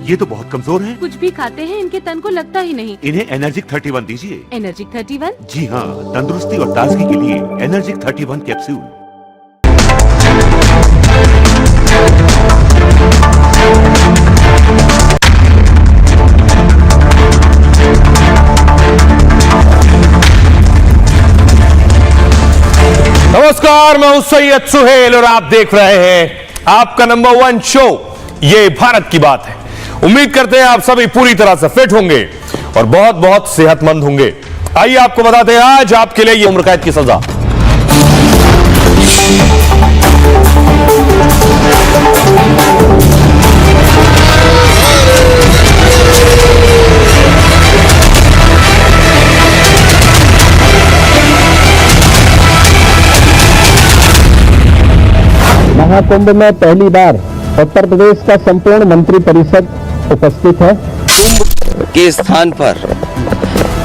ये तो बहुत कमजोर हैं। कुछ भी खाते हैं इनके तन को लगता ही नहीं। इन्हें एनर्जिक 31 दीजिए। एनर्जिक 31? जी हाँ, तंदुरुस्ती और ताजगी के लिए एनर्जिक 31 कैप्सूल। नमस्कार, मैं हूं सैयद सुहेल और आप देख रहे हैं आपका नंबर 1 शो ये भारत की बात है। उम्मीद करते हैं आप सभी पूरी तरह से फिट होंगे और बहुत बहुत सेहतमंद होंगे। आइए आपको बताते हैं आज आपके लिए ये उम्र कैद की सजा। महाकुंभ में पहली बार उत्तर प्रदेश का संपूर्ण मंत्रिपरिषद उपस्थित है। कुंभ के स्थान पर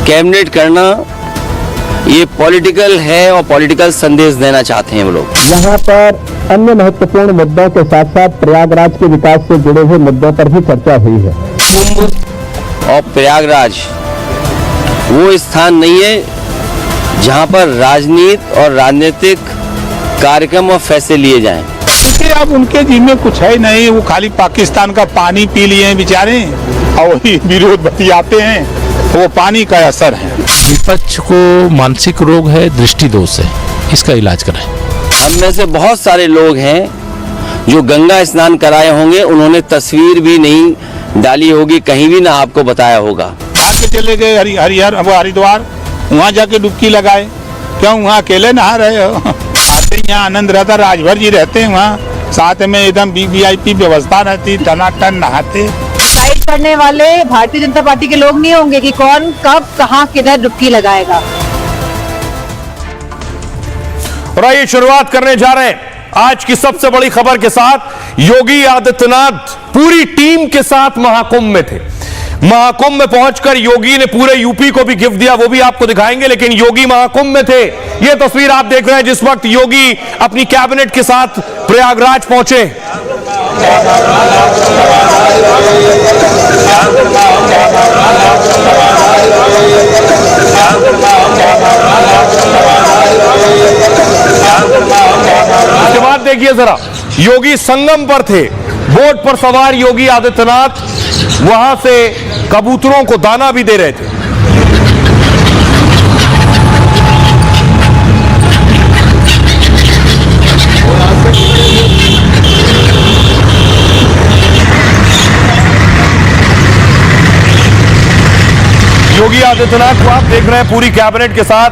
कैबिनेट करना ये पॉलिटिकल है और पॉलिटिकल संदेश देना चाहते हैं वो लोग। यहाँ पर अन्य महत्वपूर्ण मुद्दों के साथ साथ प्रयागराज के विकास से जुड़े हुए मुद्दों पर भी चर्चा हुई है। कुंभ और प्रयागराज वो स्थान नहीं है जहाँ पर राजनीति और राजनीतिक कार्यक्रम और फैसले लिए जाएं। क्योंकि अब उनके जी में कुछ है नहीं, वो खाली पाकिस्तान का पानी पी लिए हैं बेचारे और वही विरोध बतियाते हैं, वो पानी का असर है। विपक्ष को मानसिक रोग है, दृष्टि दोष है, इसका इलाज कराएं। हम में से बहुत सारे लोग हैं जो गंगा स्नान कराए होंगे, उन्होंने तस्वीर भी नहीं डाली होगी, कहीं भी ना आपको बताया होगा। आके चले गए हरिद्वार, वहाँ जाके डुबकी लगाए। क्यों वहाँ अकेले नहा रहे हो? आते यहाँ आनंद रहता, राजभर जी रहते हैं वहाँ, साथ में एकदम VIP व्यवस्था रहती, टनाटन नहाते। डिसाइड करने वाले भारतीय जनता पार्टी के लोग नहीं होंगे कि कौन कब कहां किधर डुबकी लगाएगा। और आइए शुरुआत करने जा रहे हैं आज की सबसे बड़ी खबर के साथ। योगी आदित्यनाथ पूरी टीम के साथ महाकुंभ में थे। महाकुंभ में पहुंचकर योगी ने पूरे यूपी को भी गिफ्ट दिया, वो भी आपको दिखाएंगे, लेकिन योगी महाकुंभ में थे। ये तस्वीर आप देख रहे हैं जिस वक्त योगी अपनी कैबिनेट के साथ प्रयागराज पहुंचे। उसके बाद देखिए जरा, योगी संगम पर थे, बोट पर सवार योगी आदित्यनाथ वहां से कबूतरों को दाना भी दे रहे थे। योगी आदित्यनाथ को आप देख रहे हैं पूरी कैबिनेट के साथ,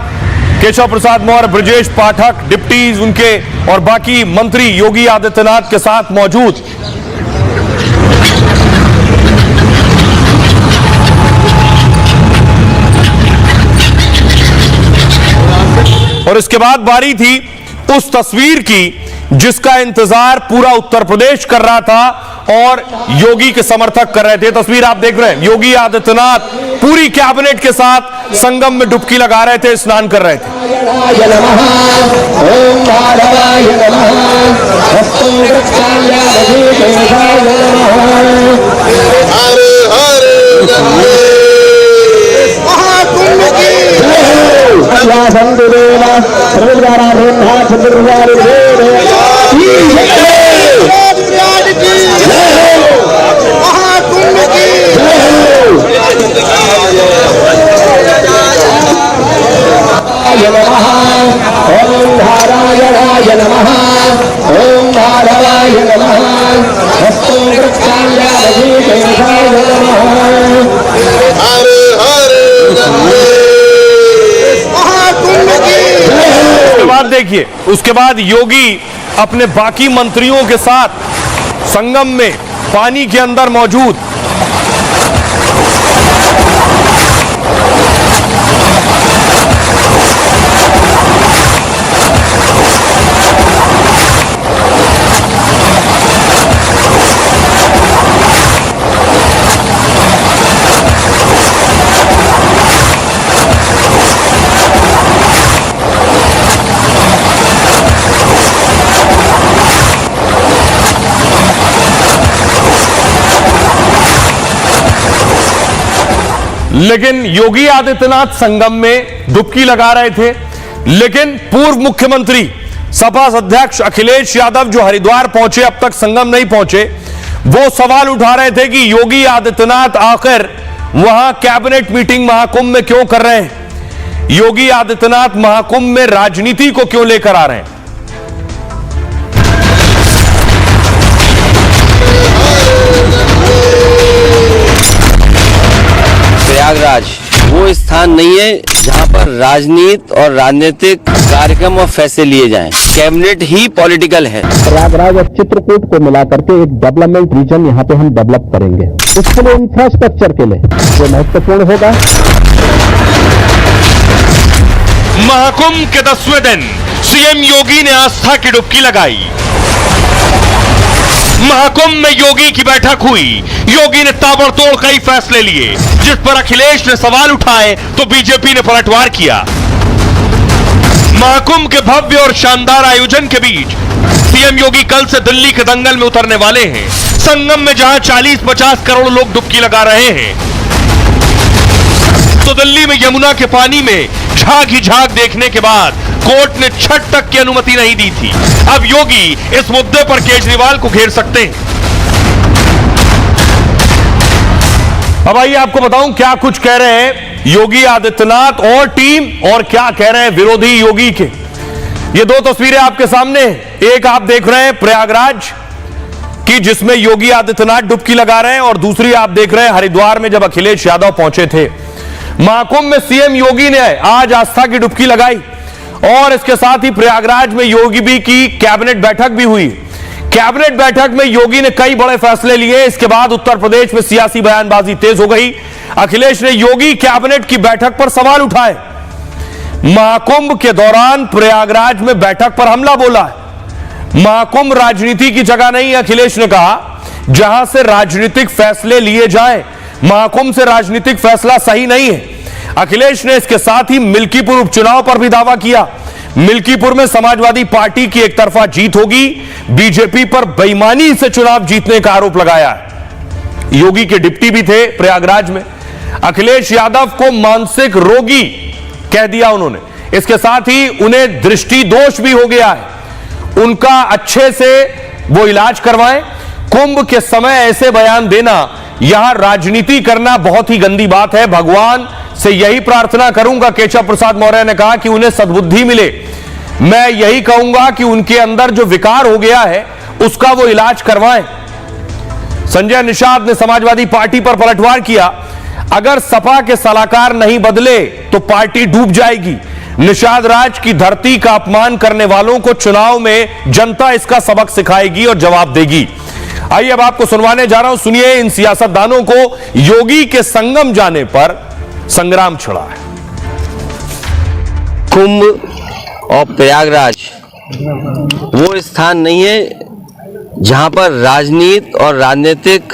केशव प्रसाद मौर्य, ब्रजेश पाठक, डिप्टीज उनके और बाकी मंत्री योगी आदित्यनाथ के साथ मौजूद। और इसके बाद बारी थी उस तस्वीर की जिसका इंतजार पूरा उत्तर प्रदेश कर रहा था और योगी के समर्थक कर रहे थे। तस्वीर आप देख रहे हैं, योगी आदित्यनाथ पूरी कैबिनेट के साथ संगम में डुबकी लगा रहे थे, स्नान कर रहे थे। देखिए, उसके बाद योगी अपने बाकी मंत्रियों के साथ संगम में पानी के अंदर मौजूद। लेकिन योगी आदित्यनाथ संगम में डुबकी लगा रहे थे। लेकिन पूर्व मुख्यमंत्री सपा अध्यक्ष अखिलेश यादव जो हरिद्वार पहुंचे, अब तक संगम नहीं पहुंचे, वो सवाल उठा रहे थे कि योगी आदित्यनाथ आखिर वहां कैबिनेट मीटिंग महाकुंभ में क्यों कर रहे हैं, योगी आदित्यनाथ महाकुंभ में राजनीति को क्यों लेकर आ रहे हैं। प्रयागराज वो स्थान नहीं है जहां पर राजनीति और राजनीतिक कार्यक्रम और फैसले लिए जाएं। कैबिनेट ही पॉलिटिकल है। प्रयागराज और चित्रकूट को मिलाकर के एक डेवलपमेंट रीजन यहाँ पे हम डेवलप करेंगे। उसके लिए इंफ्रास्ट्रक्चर के लिए जो महत्वपूर्ण होगा। महाकुंभ के 10वें दिन सीएम योगी ने आस्था की डुबकी लगाई। महाकुंभ में योगी की बैठक हुई। योगी ने ताबड़तोड़ कई फैसले लिए, जिस पर अखिलेश ने सवाल उठाए तो बीजेपी ने पलटवार किया। महाकुंभ के भव्य और शानदार आयोजन के बीच सीएम योगी कल से दिल्ली के दंगल में उतरने वाले हैं। संगम में जहां 40-50 करोड़ लोग डुबकी लगा रहे हैं, तो दिल्ली में यमुना के पानी में झाग ही झाग देखने के बाद कोर्ट ने छठ तक की अनुमति नहीं दी थी। अब योगी इस मुद्दे पर केजरीवाल को घेर सकते हैं। अब आइए आपको बताऊं क्या कुछ कह रहे हैं योगी आदित्यनाथ और टीम, और क्या कह रहे हैं विरोधी योगी के। ये दो तस्वीरें आपके सामने, एक आप देख रहे हैं प्रयागराज की जिसमें योगी आदित्यनाथ डुबकी लगा रहे हैं, और दूसरी आप देख रहे हैं हरिद्वार में जब अखिलेश यादव पहुंचे थे। महाकुंभ में सीएम योगी ने आज आस्था की डुबकी लगाई, और इसके साथ ही प्रयागराज में योगी भी की कैबिनेट बैठक भी हुई। कैबिनेट बैठक में योगी ने कई बड़े फैसले लिए। इसके बाद उत्तर प्रदेश में सियासी बयानबाजी तेज हो गई। अखिलेश ने योगी कैबिनेट की बैठक पर सवाल उठाए। महाकुंभ के दौरान प्रयागराज में बैठक पर हमला बोला है। महाकुंभ राजनीति की जगह नहीं है, अखिलेश ने कहा। जहां से राजनीतिक फैसले लिए जाएं, महाकुंभ से राजनीतिक फैसला सही नहीं है। अखिलेश ने इसके साथ ही मिल्कीपुर उपचुनाव पर भी दावा किया। मिल्कीपुर में समाजवादी पार्टी की एक तरफा जीत होगी, बीजेपी पर बेईमानी से चुनाव जीतने का आरोप लगाया है। योगी के डिप्टी भी थे प्रयागराज में। अखिलेश यादव को मानसिक रोगी कह दिया उन्होंने। इसके साथ ही उन्हें दृष्टि दोष भी हो गया है, उनका अच्छे से वो इलाज करवाएं। कुंभ के समय ऐसे बयान देना, यहां राजनीति करना बहुत ही गंदी बात है। भगवान से यही प्रार्थना करूंगा, केशव प्रसाद मौर्य ने कहा, कि उन्हें सद्बुद्धि मिले। मैं यही कहूंगा कि उनके अंदर जो विकार हो गया है उसका वो इलाज करवाएं। संजय निषाद ने समाजवादी पार्टी पर पलटवार किया। अगर सपा के सलाहकार नहीं बदले तो पार्टी डूब जाएगी। निषाद राज की धरती का अपमान करने वालों को चुनाव में जनता इसका सबक सिखाएगी और जवाब देगी। आइए अब आपको सुनवाने जा रहा हूं, सुनिए इन सियासतदानों को योगी के संगम जाने पर संग्राम छिड़ा है। कुंभ और प्रयागराज वो स्थान नहीं है जहां पर राजनीति और राजनीतिक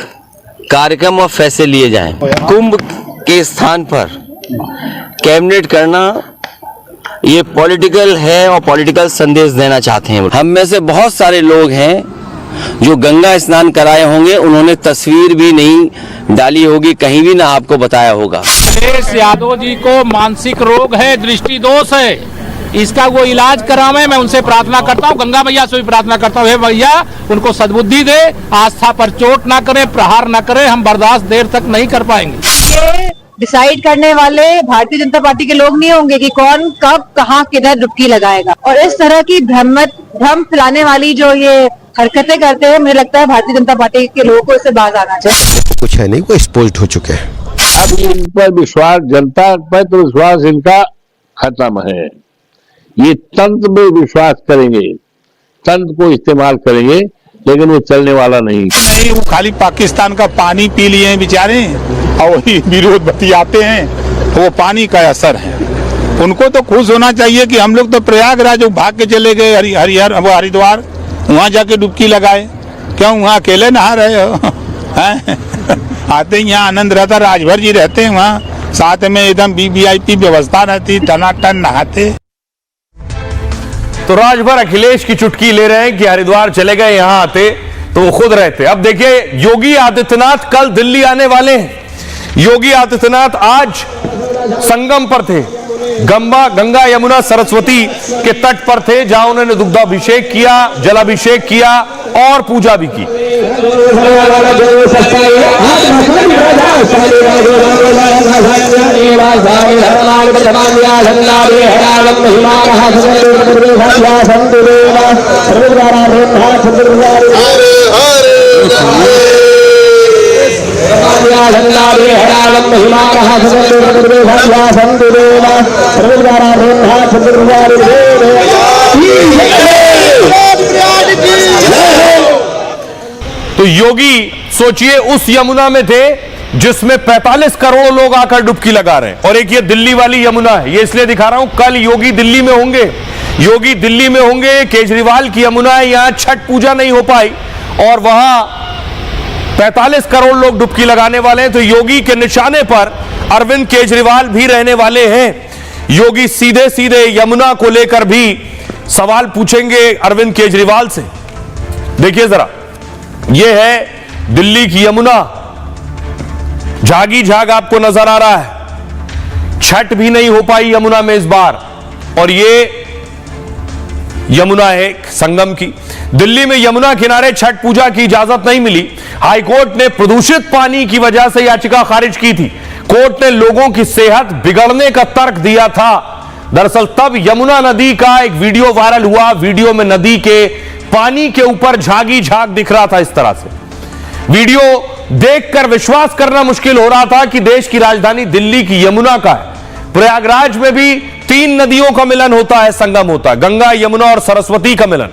कार्यक्रम और फैसले लिए जाएं। कुंभ के स्थान पर कैबिनेट करना ये पॉलिटिकल है और पॉलिटिकल संदेश देना चाहते हैं। हम में से बहुत सारे लोग हैं जो गंगा स्नान कराए होंगे, उन्होंने तस्वीर भी नहीं डाली होगी, कहीं भी ना आपको बताया होगा। अखिलेश यादव जी को मानसिक रोग है, दृष्टि दोष है, इसका वो इलाज करावे। मैं उनसे प्रार्थना करता हूँ, गंगा मैया से भी प्रार्थना करता हूँ, हे भैया उनको सद्बुद्धि दे, आस्था पर चोट ना करे, प्रहार ना करे। हम बर्दाश्त देर तक नहीं कर पाएंगे। ये डिसाइड करने वाले भारतीय जनता पार्टी के लोग नहीं होंगे कि कौन कब कहां किधर डुबकी लगाएगा। और इस तरह की भ्रम फैलाने वाली जो ये हरकतें करते हैं, मुझे लगता है भारतीय जनता पार्टी के लोगों को इससे बाज आना चाहिए। कुछ है नहीं, वो एक्सपोज्ड हो चुके हैं। अब इन पर विश्वास, जनता पर तो विश्वास इनका खत्म है। ये तंत्र में विश्वास करेंगे, तंत्र को इस्तेमाल करेंगे, लेकिन वो चलने वाला नहीं। वो खाली पाकिस्तान का पानी पी लिए हैं बेचारे, और वही विरोध बतियाते हैं, वो पानी का असर है। उनको तो खुश होना चाहिए कि हम लोग तो प्रयागराज भाग के चले गए, हरिद्वार, वहां जाके डुबकी लगाए। क्यों वहां अकेले नहा रहे हो? आते ही यहाँ आनंद रहता, राजभर जी रहते हैं वहाँ, साथ में एकदम वीवीआईपी व्यवस्था रहती, टनाटन नहाते। तो राजभर अखिलेश की चुटकी ले रहे हैं कि हरिद्वार चले गए, यहां आते तो वो खुद रहते। अब देखिए योगी आदित्यनाथ कल दिल्ली आने वाले हैं। योगी आदित्यनाथ आज संगम पर थे, गंगा यमुना सरस्वती के तट पर थे, जहां उन्होंने दुग्धाभिषेक किया, जलाभिषेक किया और पूजा भी की। तो योगी सोचिए उस यमुना में थे जिसमें 45 करोड़ लोग आकर डुबकी लगा रहे हैं, और एक ये दिल्ली वाली यमुना है। ये इसलिए दिखा रहा हूं, कल योगी दिल्ली में होंगे, केजरीवाल की यमुना है, यहां छठ पूजा नहीं हो पाई और वहां 45 करोड़ लोग डुबकी लगाने वाले हैं। तो योगी के निशाने पर अरविंद केजरीवाल भी रहने वाले हैं। योगी सीधे सीधे यमुना को लेकर भी सवाल पूछेंगे अरविंद केजरीवाल से। देखिए जरा, यह है दिल्ली की यमुना, झागी झाग आपको नजर आ रहा है। छठ भी नहीं हो पाई यमुना में इस बार, और ये यमुना है संगम की। दिल्ली में यमुना किनारे छठ पूजा की इजाजत नहीं मिली। हाईकोर्ट ने प्रदूषित पानी की वजह से याचिका खारिज की थी। कोर्ट ने लोगों की सेहत बिगड़ने का तर्क दिया था। दरअसल तब यमुना नदी का एक वीडियो वायरल हुआ। वीडियो में नदी के पानी के ऊपर झागी झाग दिख रहा था। इस तरह से वीडियो देखकर विश्वास करना मुश्किल हो रहा था कि देश की राजधानी दिल्ली की यमुना का है। प्रयागराज में भी 3 नदियों का मिलन होता है, संगम होता है, गंगा, यमुना और सरस्वती का मिलन।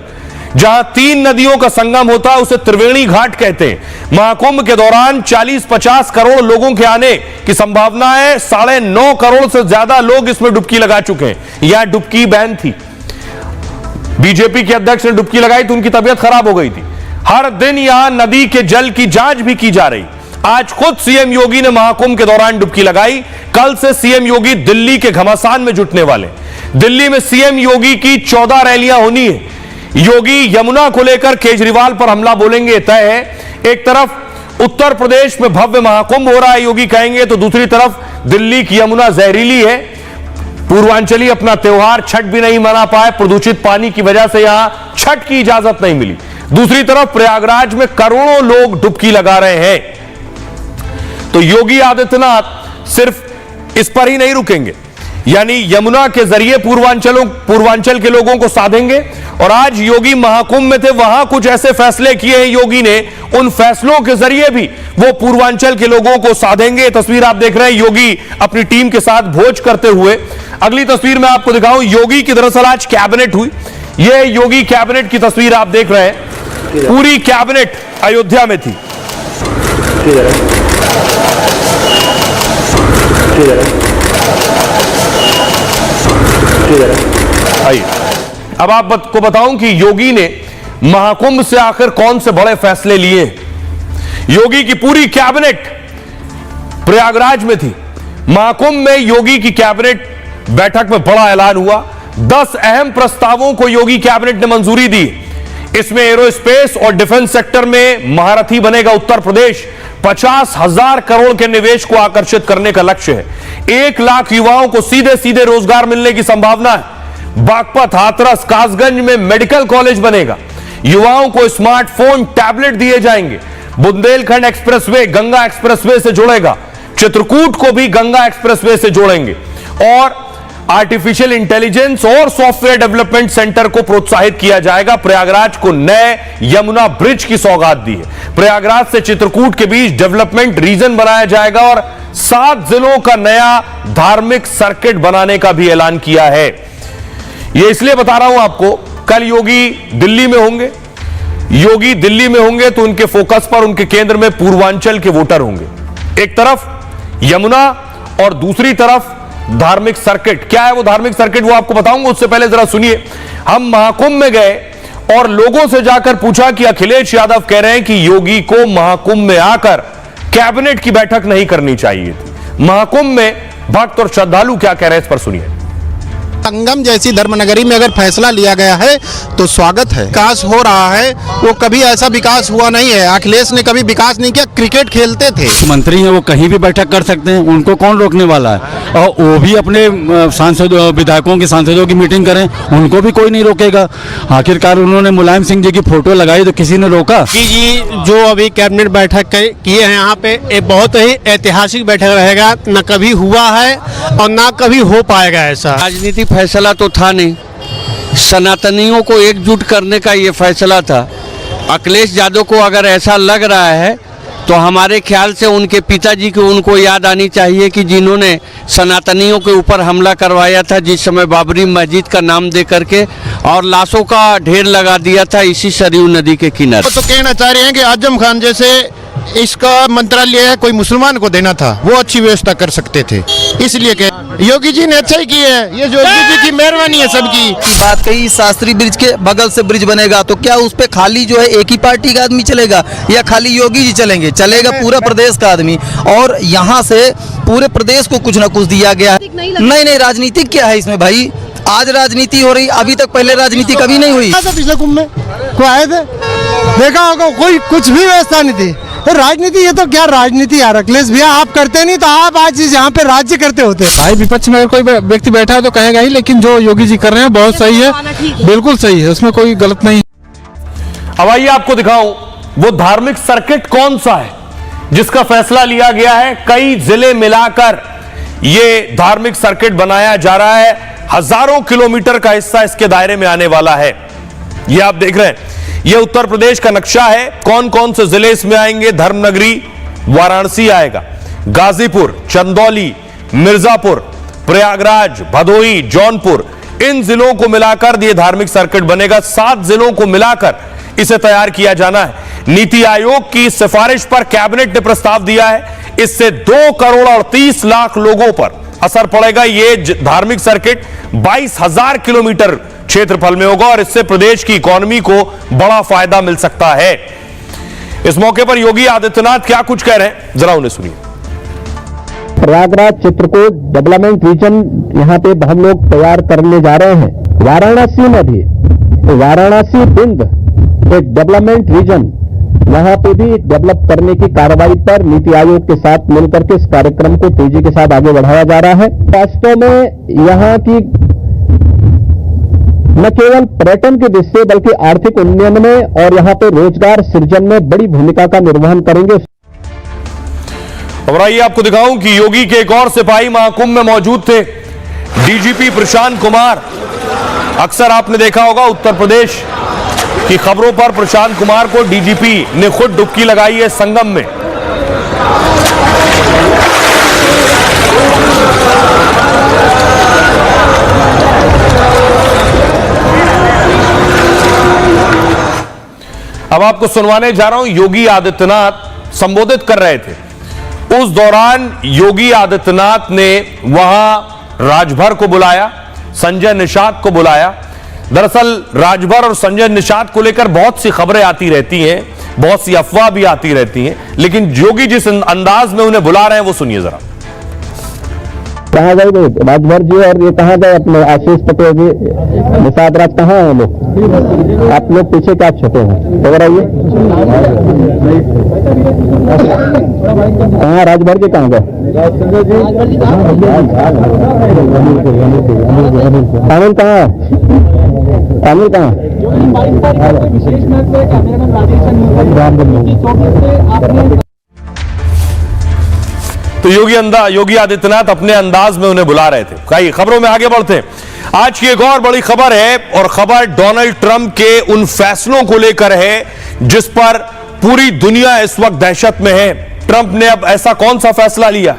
जहां 3 नदियों का संगम होता है उसे त्रिवेणी घाट कहते हैं। महाकुंभ के दौरान 40-50 करोड़ लोगों के आने की संभावना है। 9.5 करोड़ से ज्यादा लोग इसमें डुबकी लगा चुके हैं। यह डुबकी बैन थी। बीजेपी के अध्यक्ष ने डुबकी लगाई तो उनकी तबीयत खराब हो गई थी। हर दिन यहां नदी के जल की जांच भी की जा रही। आज खुद सीएम योगी ने महाकुंभ के दौरान डुबकी लगाई। कल से सीएम योगी दिल्ली के घमासान में जुटने वाले। दिल्ली में सीएम योगी की 14 रैलियां होनी है। योगी यमुना को लेकर केजरीवाल पर हमला बोलेंगे, तय है। एक तरफ उत्तर प्रदेश में भव्य महाकुंभ हो रहा है, योगी कहेंगे, तो दूसरी तरफ दिल्ली की यमुना जहरीली है। पूर्वांचली अपना त्योहार छठ भी नहीं मना पाए, प्रदूषित पानी की वजह से यहां छठ की इजाजत नहीं मिली। दूसरी तरफ प्रयागराज में करोड़ों लोग डुबकी लगा रहे हैं। तो योगी आदित्यनाथ सिर्फ इस पर ही नहीं रुकेंगे, यानी यमुना के जरिए पूर्वांचल के लोगों को साधेंगे। और आज योगी महाकुंभ में थे, वहां कुछ ऐसे फैसले किए हैं योगी ने, उन फैसलों के जरिए भी वो पूर्वांचल के लोगों को साधेंगे। तस्वीर आप देख रहे हैं योगी अपनी टीम के साथ भोज करते हुए। अगली तस्वीर में आपको दिखाऊं, योगी की दरअसल आज कैबिनेट हुई। यह योगी कैबिनेट की तस्वीर आप देख रहे हैं। पूरी कैबिनेट अयोध्या में थी। आइए अब आपको बताऊं कि योगी ने महाकुंभ से आखिर कौन से बड़े फैसले लिए। योगी की पूरी कैबिनेट प्रयागराज में थी। महाकुंभ में योगी की कैबिनेट बैठक में बड़ा ऐलान हुआ। 10 अहम प्रस्तावों को योगी कैबिनेट ने मंजूरी दी। इसमें एरोस्पेस और डिफेंस सेक्टर में महारथी बनेगा उत्तर प्रदेश। 50,000 करोड़ के निवेश को आकर्षित करने का लक्ष्य है। 1 लाख युवाओं को सीधे सीधे रोजगार मिलने की संभावना है। बागपत, हाथरस, कासगंज में मेडिकल कॉलेज बनेगा। युवाओं को स्मार्टफोन, टैबलेट दिए जाएंगे। बुंदेलखंड एक्सप्रेसवे गंगा एक्सप्रेसवे से जुड़ेगा। चित्रकूट को भी गंगा एक्सप्रेसवे से जोड़ेंगे। और आर्टिफिशियल इंटेलिजेंस और सॉफ्टवेयर डेवलपमेंट सेंटर को प्रोत्साहित किया जाएगा। प्रयागराज को नए यमुना ब्रिज की सौगात दी है। प्रयागराज से चित्रकूट के बीच डेवलपमेंट रीजन बनाया जाएगा और 7 जिलों का नया धार्मिक सर्किट बनाने का भी ऐलान किया है। यह इसलिए बता रहा हूं आपको, कल योगी दिल्ली में होंगे। योगी दिल्ली में होंगे तो उनके फोकस पर, उनके केंद्र में पूर्वांचल के वोटर होंगे। एक तरफ यमुना और दूसरी तरफ धार्मिक सर्किट। क्या है वो धार्मिक सर्किट, वो आपको बताऊंगा। उससे पहले जरा सुनिए, हम महाकुंभ में गए और लोगों से जाकर पूछा कि अखिलेश यादव कह रहे हैं कि योगी को महाकुंभ में आकर कैबिनेट की बैठक नहीं करनी चाहिए थी। महाकुंभ में भक्त और श्रद्धालु क्या कह रहे हैं, इस पर सुनिए। संगम जैसी धर्मनगरी में अगर फैसला लिया गया है तो स्वागत है। विकास हो रहा है, वो कभी ऐसा विकास हुआ नहीं है। अखिलेश ने कभी विकास नहीं किया, क्रिकेट खेलते थे। मंत्री हैं, वो कहीं भी बैठक कर सकते हैं, उनको कौन रोकने वाला है। और वो भी अपने सांसदों विधायकों की सांसदों की मीटिंग करें, उनको भी कोई नहीं रोकेगा। आखिरकार उन्होंने मुलायम सिंह जी की फोटो लगाई तो किसी ने रोका? जी जो अभी कैबिनेट बैठक किए हैं यहाँ पे, ये बहुत ही ऐतिहासिक बैठक रहेगा। न कभी हुआ है और ना कभी हो पाएगा ऐसा। राजनीतिक फैसला तो था नहीं, सनातनियों को एकजुट करने का ये फैसला था। अखिलेश यादव को अगर ऐसा लग रहा है तो हमारे ख्याल से उनके पिताजी को उनको याद आनी चाहिए कि जिन्होंने सनातनियों के ऊपर हमला करवाया था जिस समय बाबरी मस्जिद का नाम दे करके, और लाशों का ढेर लगा दिया था इसी सरयू नदी के किनारे। तो कहना चाह रहे हैं कि आजम खान जैसे इसका मंत्रालय कोई मुसलमान को देना था, वो अच्छी व्यवस्था कर सकते थे। इसलिए योगी जी ने अच्छा ही किया है, ये योगी जी की मेहरबानी है सबकी। बात कही शास्त्री ब्रिज के बगल से ब्रिज बनेगा तो क्या उस पे खाली जो है एक ही पार्टी का आदमी चलेगा या खाली योगी जी चलेंगे? चलेगा पूरा प्रदेश का आदमी, और यहाँ से पूरे प्रदेश को कुछ न कुछ दिया गया। नहीं, राजनीतिक क्या है इसमें भाई? आज राजनीति हो रही, अभी तक पहले राजनीति कभी नहीं हुई। पिछले कुंभ में कोई आए थे, देखा होगा, कोई कुछ भी व्यवस्था नहीं थी। राजनीति, ये तो क्या राजनीति यार अखिलेश भैया, आप करते नहीं तो आप आज यहाँ पे राज्य करते होते। भाई विपक्ष में अगर कोई व्यक्ति बैठा है तो कहेगा ही, लेकिन जो योगी जी कर रहे हैं बहुत सही है, बिल्कुल सही है, उसमें कोई गलत नहीं। अब आइए आपको दिखाऊं वो धार्मिक सर्किट कौन सा है जिसका फैसला लिया गया है। कई जिले मिलाकर ये धार्मिक सर्किट बनाया जा रहा है। हजारों किलोमीटर का हिस्सा इसके दायरे में आने वाला है। ये आप देख रहे हैं, ये उत्तर प्रदेश का नक्शा है। कौन कौन से जिले इसमें आएंगे? धर्मनगरी वाराणसी आएगा, गाजीपुर, चंदौली, मिर्जापुर, प्रयागराज, भदोही, जौनपुर, इन जिलों को मिलाकर ये धार्मिक सर्किट बनेगा। 7 जिलों को मिलाकर इसे तैयार किया जाना है। नीति आयोग की सिफारिश पर कैबिनेट ने प्रस्ताव दिया है। इससे 2 करोड़ 38 लाख लोगों पर असर पड़ेगा। ये धार्मिक सर्किट 22,000 किलोमीटर क्षेत्रफल में होगा और इससे प्रदेश की इकोनॉमी को बड़ा फायदा मिल सकता है। इस मौके पर योगी आदित्यनाथ क्या कुछ कह रहे हैं, जरा उन्हें सुनिए। प्रयागराज चित्रकूट डेवलपमेंट रीजन यहाँ पे हम लोग तैयार करने जा रहे हैं। वाराणसी में भी, तो वाराणसी बिंद एक डेवलपमेंट रीजन, वहां पे भी डेवलप करने की कार्रवाई पर नीति आयोग के साथ मिलकर के इस कार्यक्रम को तेजी के साथ आगे बढ़ाया जा रहा है। वास्तव में यहाँ की न केवल पर्यटन की दृष्टि से बल्कि आर्थिक उन्नयन में और यहाँ पे रोजगार सृजन में बड़ी भूमिका का निर्वहन करेंगे। और आइए आपको दिखाऊं कि योगी के एक और सिपाही महाकुंभ में मौजूद थे, डीजीपी प्रशांत कुमार। अक्सर आपने देखा होगा उत्तर प्रदेश की खबरों पर प्रशांत कुमार को डीजीपी ने खुद डुबकी लगाई है संगम में। अब आपको सुनवाने जा रहा हूं, योगी आदित्यनाथ संबोधित कर रहे थे। उस दौरान योगी आदित्यनाथ ने वहां राजभर को बुलाया, संजय निषाद को बुलाया। दरअसल राजभर और संजय निषाद को लेकर बहुत सी खबरें आती रहती हैं, बहुत सी अफवाह भी आती रहती हैं, लेकिन योगी जिस अंदाज में उन्हें बुला रहे हैं वो सुनिए जरा। कहाँ गए राजभर जी और ये कहाँ गए अपने आशीष पटेल जी, निषाद राज कहाँ है लोग? आप लोग पीछे क्या छुपे हैं? तो बताइए कहाँ राजभर जी कहाँ गए? तामिल कहाँ है? तामिल कहाँ? तो योगी आदित्यनाथ अपने अंदाज में उन्हें बुला रहे थे। कई खबरों में आगे बढ़ते हैं। आज की एक और बड़ी खबर है और खबर डोनाल्ड ट्रंप के उन फैसलों को लेकर है जिस पर पूरी दुनिया इस वक्त दहशत में है। ट्रंप ने अब ऐसा कौन सा फैसला लिया?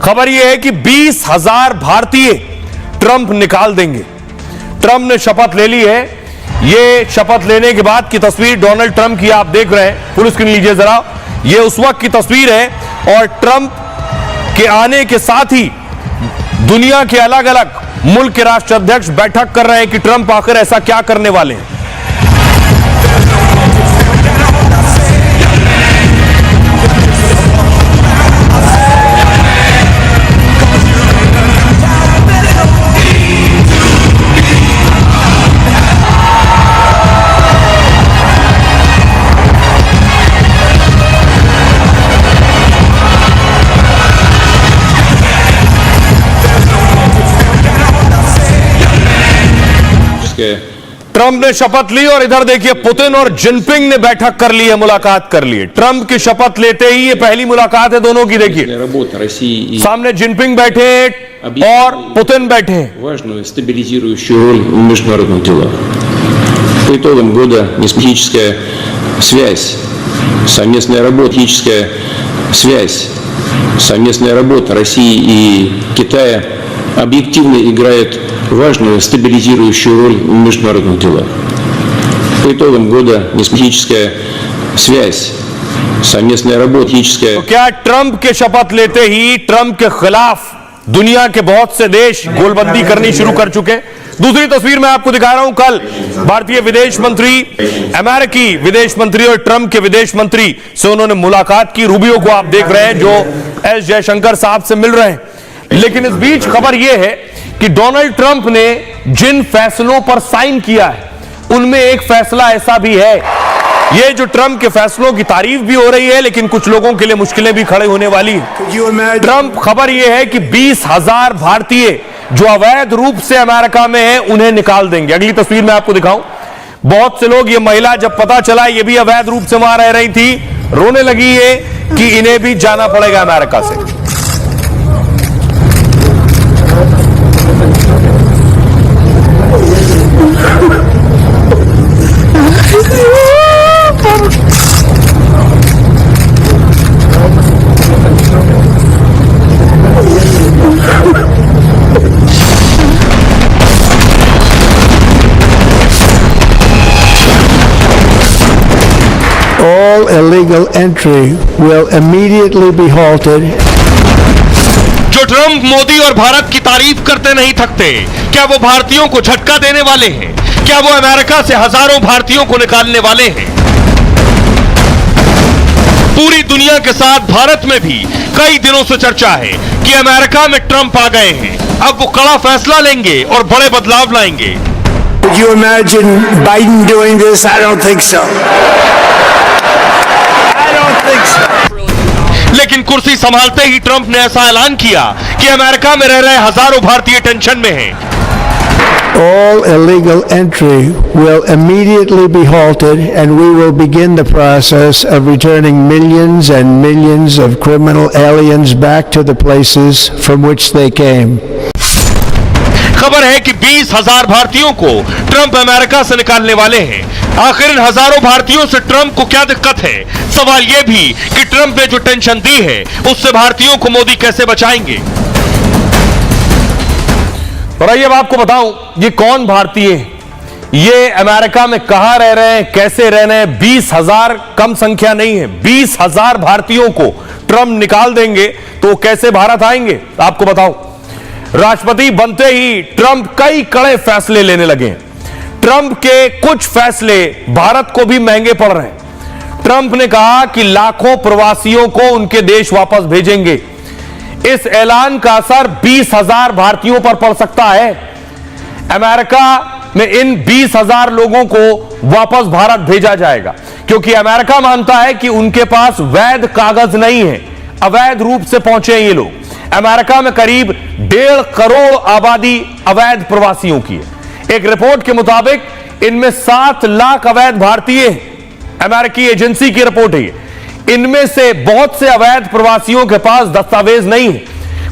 खबर यह है कि 20,000 भारतीय ट्रंप निकाल देंगे। ट्रंप ने शपथ ले ली है। यह शपथ लेने के बाद की तस्वीर डोनाल्ड ट्रंप की आप देख रहे हैं। फुल स्क्रीन लीजिए जरा। यह उस वक्त की तस्वीर है और ट्रंप के आने के साथ ही दुनिया के अलग अलग मुल्क के राष्ट्राध्यक्ष बैठक कर रहे हैं कि ट्रंप आखिर ऐसा क्या करने वाले हैं। ट्रंप ने शपथ ली और इधर देखिए पुतिन और जिनपिंग ने बैठक कर ली है, मुलाकात कर ली है। ट्रंप की शपथ लेते ही ये पहली मुलाकात है दोनों की। देखिए सामने जिनपिंग बैठे और पुतिन बैठे। Важную стабилизирующую роль в международных делах. По итогам года несметическая связь, совместная работа России и Китая объективно играет важную стабилизирующую роль в международных делах. По итогам года несметическая связь, совместная работа, तो क्या ट्रंप के शपथ लेते ही ट्रंप के खिलाफ दुनिया के बहुत से देश गोलबंदी करनी शुरू कर चुके? दूसरी तस्वीर मैं आपको दिखा रहा हूं। कल भारतीय विदेश मंत्री, अमेरिकी विदेश मंत्री और ट्रंप के विदेश मंत्री से उन्होंने मुलाकात की। रूबियो को आप देख रहे हैं जो एस जयशंकर साहब से मिल रहे हैं। लेकिन इस बीच खबर यह है कि डोनाल्ड ट्रंप ने जिन फैसलों पर साइन किया है उनमें एक फैसला ऐसा भी है, ये जो ट्रंप के फैसलों की तारीफ भी हो रही है लेकिन कुछ लोगों के लिए मुश्किलें भी खड़े होने वाली है। ट्रंप खबर यह है कि 20,000 भारतीय जो अवैध रूप से अमेरिका में हैं उन्हें निकाल देंगे। अगली तस्वीर में आपको दिखाऊं। बहुत से लोग, ये महिला जब पता चला ये भी अवैध रूप से वहां रह रही थी, रोने लगी है कि इन्हें भी जाना पड़ेगा अमेरिका से। All illegal entry will immediately be halted. जो ट्रंप, मोदी और भारत की तारीफ करते नहीं थकते, क्या वो भारतीयों को झटका देने वाले हैं? क्या वो अमेरिका से हजारों भारतीयों को निकालने वाले हैं? पूरी दुनिया के साथ भारत में भी कई दिनों से चर्चा है कि अमेरिका में ट्रंप आ गए हैं, अब वो कड़ा फैसला लेंगे और बड़े बदलाव लाएंगे। Could you imagine Biden doing this? I don't think so. लेकिन कुर्सी संभालते ही ट्रंप ने ऐसा ऐलान किया कि अमेरिका में रह रहे हजारों भारतीय टेंशन में हैं। All illegal entry will immediately be halted and we will begin the process of returning millions and millions of criminal aliens back to the places from which they came. खबर है कि 20,000 भारतीयों को ट्रंप अमेरिका से निकालने वाले हैं। आखिर इन हजारों भारतीयों से ट्रंप को क्या दिक्कत है? सवाल यह भी कि ट्रंप ने जो टेंशन दी है उससे भारतीयों को मोदी कैसे बचाएंगे? और आइए अब आपको बताऊं ये कौन भारतीय है, ये अमेरिका में कहां रह रहे हैं, कैसे रह रहे हैं। 20,000 कम संख्या नहीं है। 20,000 भारतीयों को ट्रंप निकाल देंगे तो कैसे भारत आएंगे आपको बताऊं। राष्ट्रपति बनते ही ट्रंप कई कड़े फैसले लेने लगे हैं। ट्रंप के कुछ फैसले भारत को भी महंगे पड़ रहे हैं। ट्रंप ने कहा कि लाखों प्रवासियों को उनके देश वापस भेजेंगे। इस ऐलान का असर 20,000 भारतीयों पर पड़ सकता है। अमेरिका में इन 20,000 लोगों को वापस भारत भेजा जाएगा क्योंकि अमेरिका मानता है कि उनके पास वैध कागज नहीं है, अवैध रूप से पहुंचे हैं ये लोग। अमेरिका में करीब 1.5 करोड़ आबादी अवैध प्रवासियों की है। एक रिपोर्ट के मुताबिक इनमें 7 लाख अवैध भारतीय हैं। अमेरिकी एजेंसी की रिपोर्ट है ये। इनमें से बहुत से अवैध प्रवासियों के पास दस्तावेज नहीं है।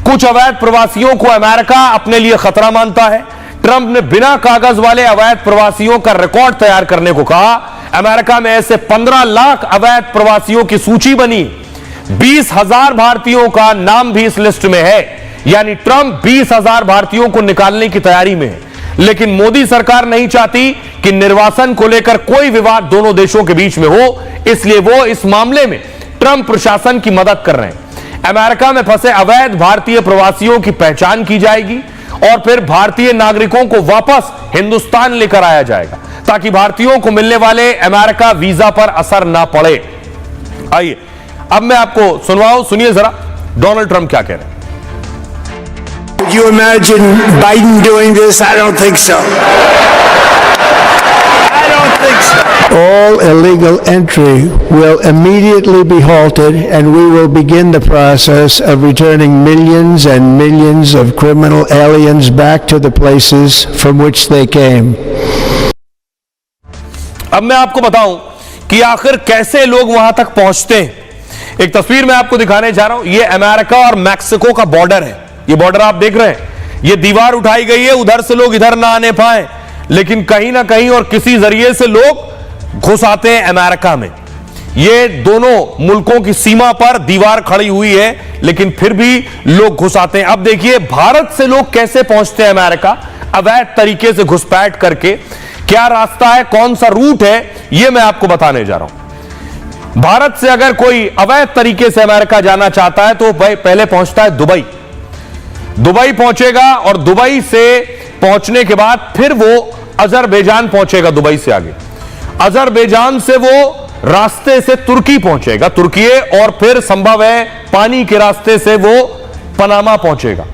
कुछ अवैध प्रवासियों को अमेरिका अपने लिए खतरा मानता है। ट्रंप ने बिना कागज वाले अवैध प्रवासियों का रिकॉर्ड तैयार करने को कहा। अमेरिका में ऐसे 15 लाख अवैध प्रवासियों की सूची बनी। 20,000 भारतीयों का नाम भी इस लिस्ट में है, यानी ट्रंप 20,000 भारतीयों को निकालने की तैयारी में है। लेकिन मोदी सरकार नहीं चाहती कि निर्वासन को लेकर कोई विवाद दोनों देशों के बीच में हो, इसलिए वो इस मामले में ट्रंप प्रशासन की मदद कर रहे हैं। अमेरिका में फंसे अवैध भारतीय प्रवासियों की पहचान की जाएगी और फिर भारतीय नागरिकों को वापस हिंदुस्तान लेकर आया जाएगा ताकि भारतीयों को मिलने वाले अमेरिका वीजा पर असर ना पड़े। आइए अब मैं आपको सुनवाऊं, सुनिए जरा डोनाल्ड ट्रंप क्या कह रहे हैं। Could you imagine Biden doing this? I don't think so. I don't think so. All illegal entry will immediately be halted and we will begin the process of returning millions and millions of criminal aliens back to the places from which they came. अब मैं आपको बताऊं कि आखिर कैसे लोग वहां तक पहुंचते हैं। एक तस्वीर मैं आपको दिखाने जा रहा हूं। यह अमेरिका और मैक्सिको का बॉर्डर है। यह बॉर्डर आप देख रहे हैं, यह दीवार उठाई गई है, उधर से लोग इधर ना आने पाए, लेकिन कहीं ना कहीं और किसी जरिए से लोग घुस आते हैं अमेरिका में। ये दोनों मुल्कों की सीमा पर दीवार खड़ी हुई है, लेकिन फिर भी लोग घुस आते हैं। अब देखिए भारत से लोग कैसे पहुंचते हैं अमेरिका, अवैध तरीके से घुसपैठ करके। क्या रास्ता है, कौन सा रूट है, यह मैं आपको बताने जा रहा हूं। भारत से अगर कोई अवैध तरीके से अमेरिका जाना चाहता है तो पहले पहुंचता है दुबई। दुबई पहुंचेगा और दुबई से पहुंचने के बाद फिर वो अजरबैजान पहुंचेगा। दुबई से आगे अजरबैजान से वो रास्ते से तुर्की पहुंचेगा, तुर्की, और फिर संभव है पानी के रास्ते से वो पनामा पहुंचेगा।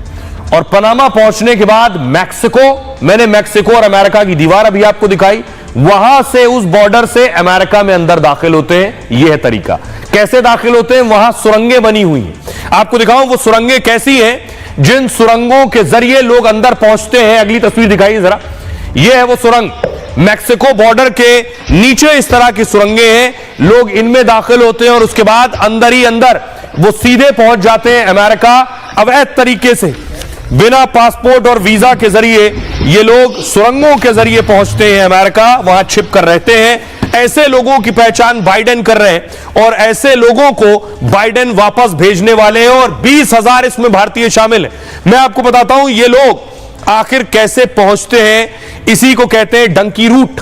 और पनामा पहुंचने के बाद मैक्सिको, मैंने मैक्सिको और अमेरिका की दीवार अभी आपको दिखाई, वहां से उस बॉर्डर से अमेरिका में अंदर दाखिल होते हैं। यह है तरीका। कैसे दाखिल होते हैं, वहां सुरंगें बनी हुई हैं। आपको दिखाऊं वो सुरंगें कैसी हैं, जिन सुरंगों के जरिए लोग अंदर पहुंचते हैं। अगली तस्वीर दिखाइए जरा। यह है वो सुरंग, मैक्सिको बॉर्डर के नीचे इस तरह की सुरंगें हैं। लोग इनमें दाखिल होते हैं और उसके बाद अंदर ही अंदर वो सीधे पहुंच जाते हैं अमेरिका। अवैध तरीके से बिना पासपोर्ट और वीजा के जरिए ये लोग सुरंगों के जरिए पहुंचते हैं अमेरिका, वहां छिप कर रहते हैं। ऐसे लोगों की पहचान बाइडेन कर रहे हैं और ऐसे लोगों को बाइडेन वापस भेजने वाले हैं और 20,000 इसमें भारतीय शामिल हैं। मैं आपको बताता हूं ये लोग आखिर कैसे पहुंचते हैं, इसी को कहते हैं डंकी रूट।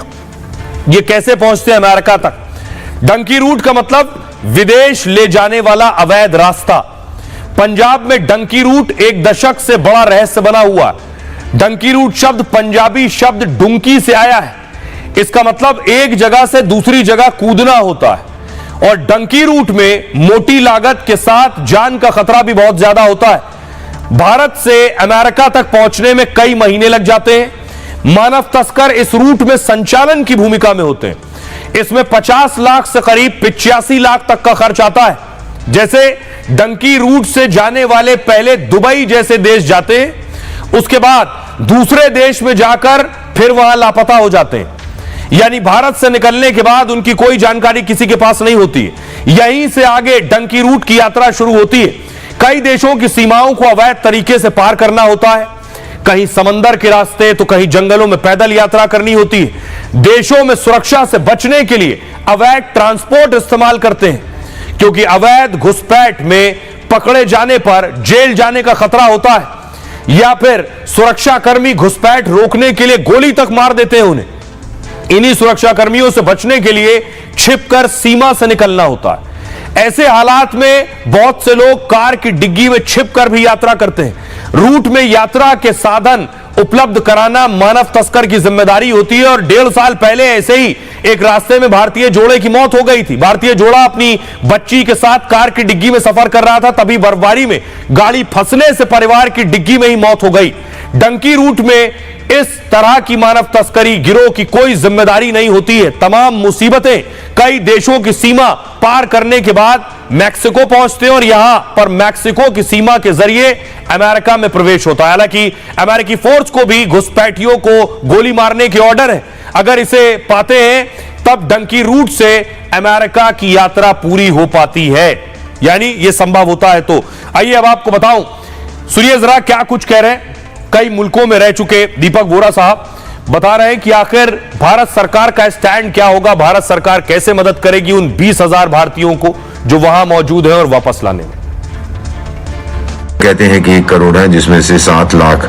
ये कैसे पहुंचते हैं अमेरिका तक। डंकी रूट का मतलब विदेश ले जाने वाला अवैध रास्ता। पंजाब में डंकी रूट एक दशक से बड़ा रहस्य बना हुआ। डंकी रूट शब्द पंजाबी शब्द डुंकी से आया है। इसका मतलब एक जगह से दूसरी जगह कूदना होता है। और डंकी रूट में मोटी लागत के साथ जान का खतरा भी बहुत ज्यादा होता है। भारत से अमेरिका तक पहुंचने में कई महीने लग जाते हैं। मानव तस्कर इस रूट में संचालन की भूमिका में होते हैं। इसमें 50 लाख से करीब 85 लाख तक का खर्च आता है। जैसे डंकी रूट से जाने वाले पहले दुबई जैसे देश जाते हैं, उसके बाद दूसरे देश में जाकर फिर वहां लापता हो जाते हैं। यानी भारत से निकलने के बाद उनकी कोई जानकारी किसी के पास नहीं होती। यहीं से आगे डंकी रूट की यात्रा शुरू होती है। कई देशों की सीमाओं को अवैध तरीके से पार करना होता है। कहीं समंदर के रास्ते तो कहीं जंगलों में पैदल यात्रा करनी होती है। देशों में सुरक्षा से बचने के लिए अवैध ट्रांसपोर्ट इस्तेमाल करते हैं, क्योंकि अवैध घुसपैठ में पकड़े जाने पर जेल जाने का खतरा होता है, या फिर सुरक्षाकर्मी घुसपैठ रोकने के लिए गोली तक मार देते हैं उन्हें। इन्हीं सुरक्षा कर्मियों से बचने के लिए छिपकर सीमा से निकलना होता है। ऐसे हालात में बहुत से लोग कार की डिग्गी में छिपकर भी यात्रा करते हैं। रूट में यात्रा के साधन उपलब्ध कराना मानव तस्कर की जिम्मेदारी होती है। और 1.5 साल पहले ऐसे ही एक रास्ते में भारतीय जोड़े की मौत हो गई थी। भारतीय जोड़ा अपनी बच्ची के साथ कार की डिग्गी में सफर कर रहा था, तभी बर्फबारी में गाड़ी फंसने से परिवार की डिग्गी में ही मौत हो गई। डंकी रूट में इस तरह की मानव तस्करी गिरोह की कोई जिम्मेदारी नहीं होती है। तमाम मुसीबतें कई देशों की सीमा पार करने के बाद मैक्सिको पहुंचते हैं और यहां पर मैक्सिको की सीमा के जरिए अमेरिका में प्रवेश होता है। हालांकि अमेरिकी फोर्स को भी घुसपैठियों को गोली मारने के ऑर्डर है। अगर इसे पाते हैं तब डंकी रूट से अमेरिका की यात्रा पूरी हो पाती है, यानी यह संभव होता है। तो आइए अब आपको बताऊं, सुनिए जरा क्या कुछ कह रहे हैं कई मुल्कों में रह चुके दीपक वोरा साहब। बता रहे हैं कि आखिर भारत सरकार का स्टैंड क्या होगा, भारत सरकार कैसे मदद करेगी उन 20,000 भारतीयों को जो वहां मौजूद हैं और वापस लाने में। कहते हैं कि 1 करोड़ है, जिसमें से 7 लाख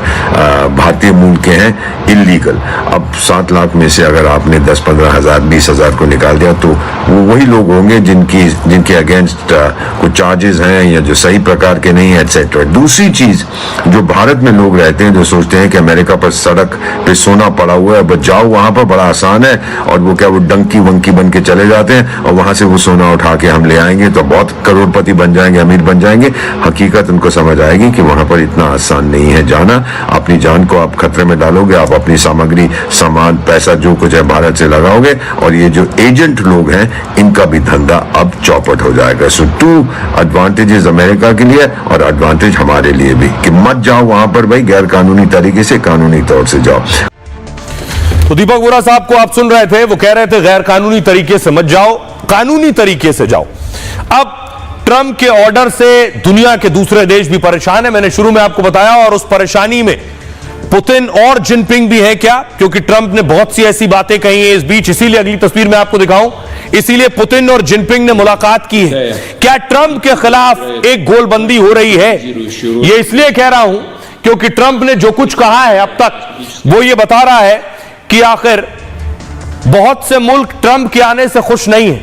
भारतीय मूल के हैं इलीगल। अब 7 लाख में से अगर आपने 10-15 हजार 20,000 को निकाल दिया तो वो वही लोग होंगे जिनके अगेंस्ट कुछ चार्जेस हैं या जो सही प्रकार के नहीं है एटसेट्रा। दूसरी चीज, जो भारत में लोग रहते हैं जो सोचते हैं कि अमेरिका पर सड़क पे सोना पड़ा हुआ है, बस जाओ वहां पर, बड़ा आसान है, और वो क्या वो डंकी वंकी बन के चले जाते हैं और वहां से वो सोना उठा के हम ले आएंगे तो बहुत करोड़पति बन जाएंगे, अमीर बन जाएंगे। हकीकत उनको समझ आएगी कि वहां पर इतना आसान नहीं है जाना। अपनी जान को आप खतरे में डालोगे, आप अपनी सामग्री, सामान, पैसा जो कुछ है भारत से लगाओगे, और ये जो एजेंट लोग हैं इनका भी धंधा अब चौपट हो जाएगा। सो 2 एडवांटेजेस अमेरिका के लिए और एडवांटेज हमारे लिए भी कि मत जाओ वहां पर भाई, गैर कानूनी तरीके से, कानूनी तौर से जाओ। तो दीपक वोरा साहब को आप सुन रहे थे, वो कह रहे थे गैर कानूनी तरीके से मत जाओ, कानूनी तरीके से जाओ। अब ट्रंप के ऑर्डर से दुनिया के दूसरे देश भी परेशान है, मैंने शुरू में आपको बताया, और उस परेशानी में पुतिन और जिनपिंग भी है क्या, क्योंकि ट्रंप ने बहुत सी ऐसी बातें कही है इस बीच, इसीलिए अगली तस्वीर में आपको दिखाऊं, इसीलिए पुतिन और जिनपिंग ने मुलाकात की है। क्या ट्रंप के खिलाफ एक गोलबंदी हो रही है? यह इसलिए कह रहा हूं क्योंकि ट्रंप ने जो कुछ कहा है अब तक, वो ये बता रहा है कि आखिर बहुत से मुल्क ट्रंप के आने से खुश नहीं है।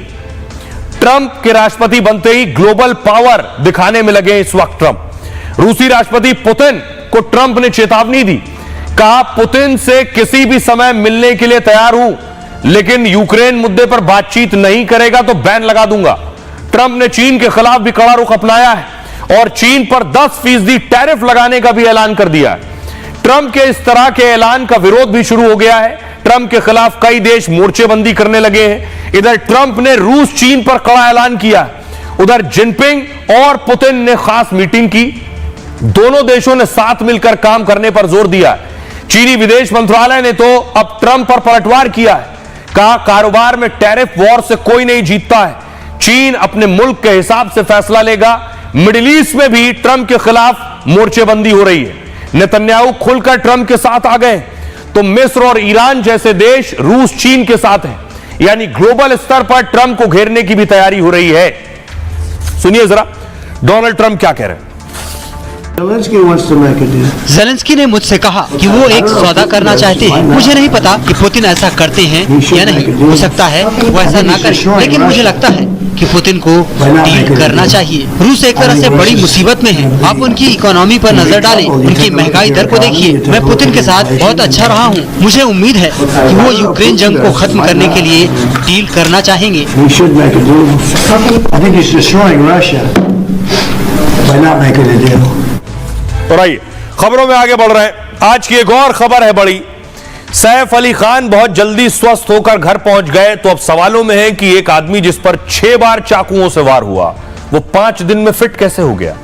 ट्रंप के राष्ट्रपति बनते ही ग्लोबल पावर दिखाने में लगे इस वक्त ट्रंप। रूसी राष्ट्रपति पुतिन को ट्रंप ने चेतावनी दी, कहा पुतिन से किसी भी समय मिलने के लिए तैयार हूं, लेकिन यूक्रेन मुद्दे पर बातचीत नहीं करेगा तो बैन लगा दूंगा। ट्रंप ने चीन के खिलाफ भी कड़ा रुख अपनाया है और चीन पर 10% टैरिफ लगाने का भी ऐलान कर दिया है। ट्रंप के इस तरह के ऐलान का विरोध भी शुरू हो गया है। ट्रंप के खिलाफ कई देश मोर्चेबंदी करने लगे हैं। इधर ट्रंप ने रूस चीन पर कड़ा ऐलान किया, उधर जिनपिंग और पुतिन ने खास मीटिंग की। दोनों देशों ने साथ मिलकर काम करने पर जोर दिया। चीनी विदेश मंत्रालय ने तो अब ट्रंप पर पलटवार किया है, कहा कारोबार में टैरिफ वॉर से कोई नहीं जीतता है, चीन अपने मुल्क के हिसाब से फैसला लेगा। मिडिल ईस्ट में भी ट्रंप के खिलाफ मोर्चेबंदी हो रही है। नेतन्याहू खुलकर ट्रंप के साथ आ गए तो मिस्र और ईरान जैसे देश रूस चीन के साथ हैं, यानी ग्लोबल स्तर पर ट्रंप को घेरने की भी तैयारी हो रही है। सुनिए जरा डोनाल्ड ट्रंप क्या कह रहे हैं। ज़ेलेंस्की ने मुझसे कहा कि वो एक सौदा करना चाहते हैं। मुझे नहीं पता कि पुतिन ऐसा करते हैं या नहीं, हो सकता है वो ऐसा ना करें, लेकिन मुझे लगता है कि पुतिन को डील करना चाहिए। रूस एक तरह से बड़ी मुसीबत में है। आप उनकी इकोनॉमी पर नजर डालें, उनकी महंगाई दर को देखिए। मैं पुतिन के साथ बहुत अच्छा रहा हूँ, मुझे उम्मीद है कि वो यूक्रेन जंग को खत्म करने के लिए डील करना चाहेंगे। और आइए खबरों में आगे बढ़ रहे हैं। आज की एक और खबर है बड़ी। सैफ अली खान बहुत जल्दी स्वस्थ होकर घर पहुंच गए, तो अब सवालों में है कि एक आदमी जिस पर 6 बार चाकुओं से वार हुआ, वो 5 दिन में फिट कैसे हो गया।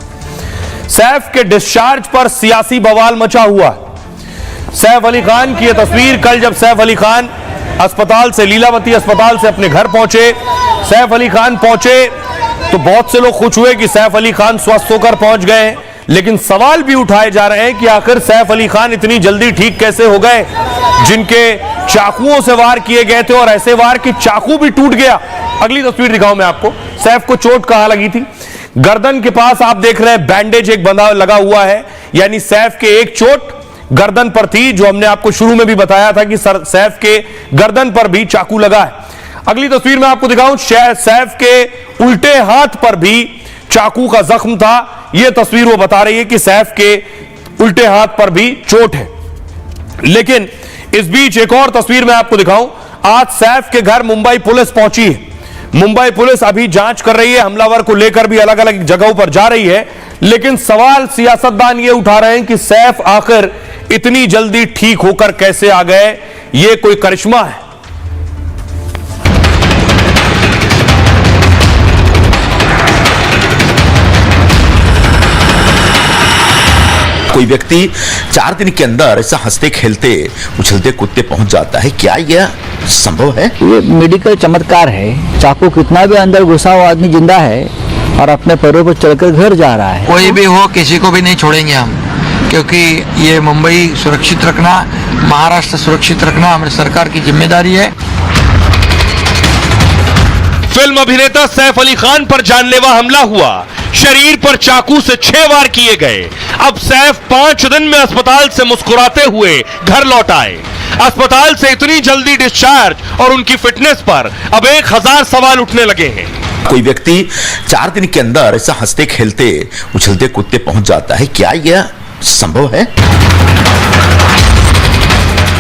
सैफ के डिस्चार्ज पर सियासी बवाल मचा हुआ। सैफ अली खान की यह तस्वीर कल जब सैफ अली खान अस्पताल से, लीलावती अस्पताल से अपने घर पहुंचे, सैफ अली खान पहुंचे तो बहुत से लोग खुश हुए कि सैफ अली खान स्वस्थ होकर पहुंच गए, लेकिन सवाल भी उठाए जा रहे हैं कि आखिर सैफ अली खान इतनी जल्दी ठीक कैसे हो गए, जिनके चाकुओं से वार किए गए थे और ऐसे वार कि चाकू भी टूट गया। अगली तस्वीर दिखाऊं मैं आपको। सैफ को चोट कहां लगी थी? गर्दन के पास आप देख रहे हैं बैंडेज एक बंधा लगा हुआ है, यानी सैफ के एक चोट गर्दन पर थी, जो हमने आपको शुरू में भी बताया था कि सैफ के गर्दन पर भी चाकू लगा है। अगली तस्वीर में आपको दिखाऊं, सैफ के उल्टे हाथ पर भी चाकू का जख्म था। यह तस्वीर वो बता रही है कि सैफ के उल्टे हाथ पर भी चोट है। लेकिन इस बीच एक और तस्वीर मैं आपको दिखाऊं। आज सैफ के घर मुंबई पुलिस पहुंची है। मुंबई पुलिस अभी जांच कर रही है, हमलावर को लेकर भी अलग अलग जगहों पर जा रही है, लेकिन सवाल सियासतदान ये उठा रहे हैं कि सैफ आखिर इतनी जल्दी ठीक होकर कैसे आ गए। यह कोई करिश्मा है। कोई व्यक्ति 4 दिन के अंदर ऐसा हंसते खेलते उछलते कूदते पहुंच जाता है, क्या यह संभव है? ये मेडिकल चमत्कार है। चाकू कितना भी अंदर घुसा हुआ आदमी जिंदा है और अपने पैरों पर चलकर घर जा रहा है। कोई भी हो, किसी को भी नहीं छोड़ेंगे हम, क्योंकि ये मुंबई सुरक्षित रखना, महाराष्ट्र सुरक्षित रखना हमारी सरकार की जिम्मेदारी है। फिल्म अभिनेता सैफ अली खान पर जानलेवा हमला हुआ, शरीर पर चाकू से 6 वार किए गए। अब सैफ 5 दिन में अस्पताल से मुस्कुराते हुए घर लौट आए। अस्पताल से इतनी जल्दी डिस्चार्ज और उनकी फिटनेस पर अब 1000 सवाल उठने लगे हैं। कोई व्यक्ति 4 दिन के अंदर ऐसा हंसते खेलते उछलते कूदते पहुंच जाता है, क्या यह संभव है?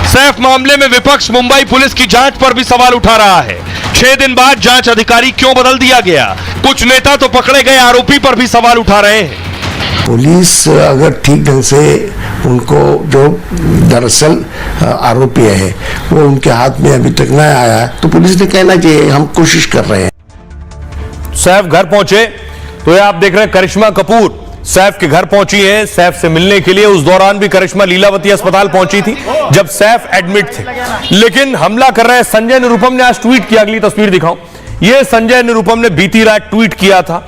सैफ मामले में विपक्ष मुंबई पुलिस की जांच पर भी सवाल उठा रहा है। 6 दिन बाद जांच अधिकारी क्यों बदल दिया गया? कुछ नेता तो पकड़े गए आरोपी पर भी सवाल उठा रहे हैं। पुलिस अगर ठीक ढंग से उनको, जो दरअसल आरोपी है, वो उनके हाथ में अभी तक नहीं आया, तो पुलिस ने कहना चाहिए हम कोशिश कर रहे हैं। सैफ घर पहुंचे तो ये आप देख रहे हैं करिश्मा कपूर सैफ के घर पहुंची हैं सैफ से मिलने के लिए। उस दौरान भी करिश्मा लीलावती अस्पताल पहुंची थी जब सैफ एडमिट थे। लेकिन हमला कर रहे संजय निरुपम ने आज ट्वीट किया। अगली तस्वीर दिखाऊं, यह संजय निरुपम ने बीती रात ट्वीट किया था।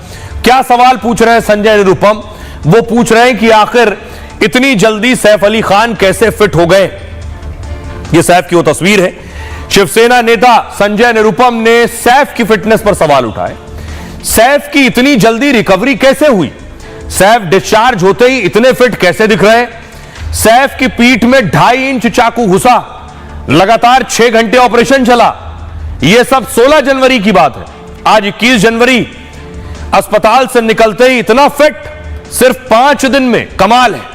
क्या सवाल पूछ रहे हैं संजय निरुपम? वो पूछ रहे हैं कि आखिर इतनी जल्दी सैफ अली खान कैसे फिट हो गए। यह सैफ की वो तस्वीर है। शिवसेना नेता संजय निरुपम ने सैफ की फिटनेस पर सवाल उठाए। सैफ की इतनी जल्दी रिकवरी कैसे हुई? सैफ डिस्चार्ज होते ही इतने फिट कैसे दिख रहे? सैफ की पीठ में 2.5 इंच चाकू घुसा, लगातार 6 घंटे ऑपरेशन चला। यह सब 16 जनवरी की बात है। आज 21 जनवरी, अस्पताल से निकलते ही इतना फिट, सिर्फ 5 दिन में। कमाल है।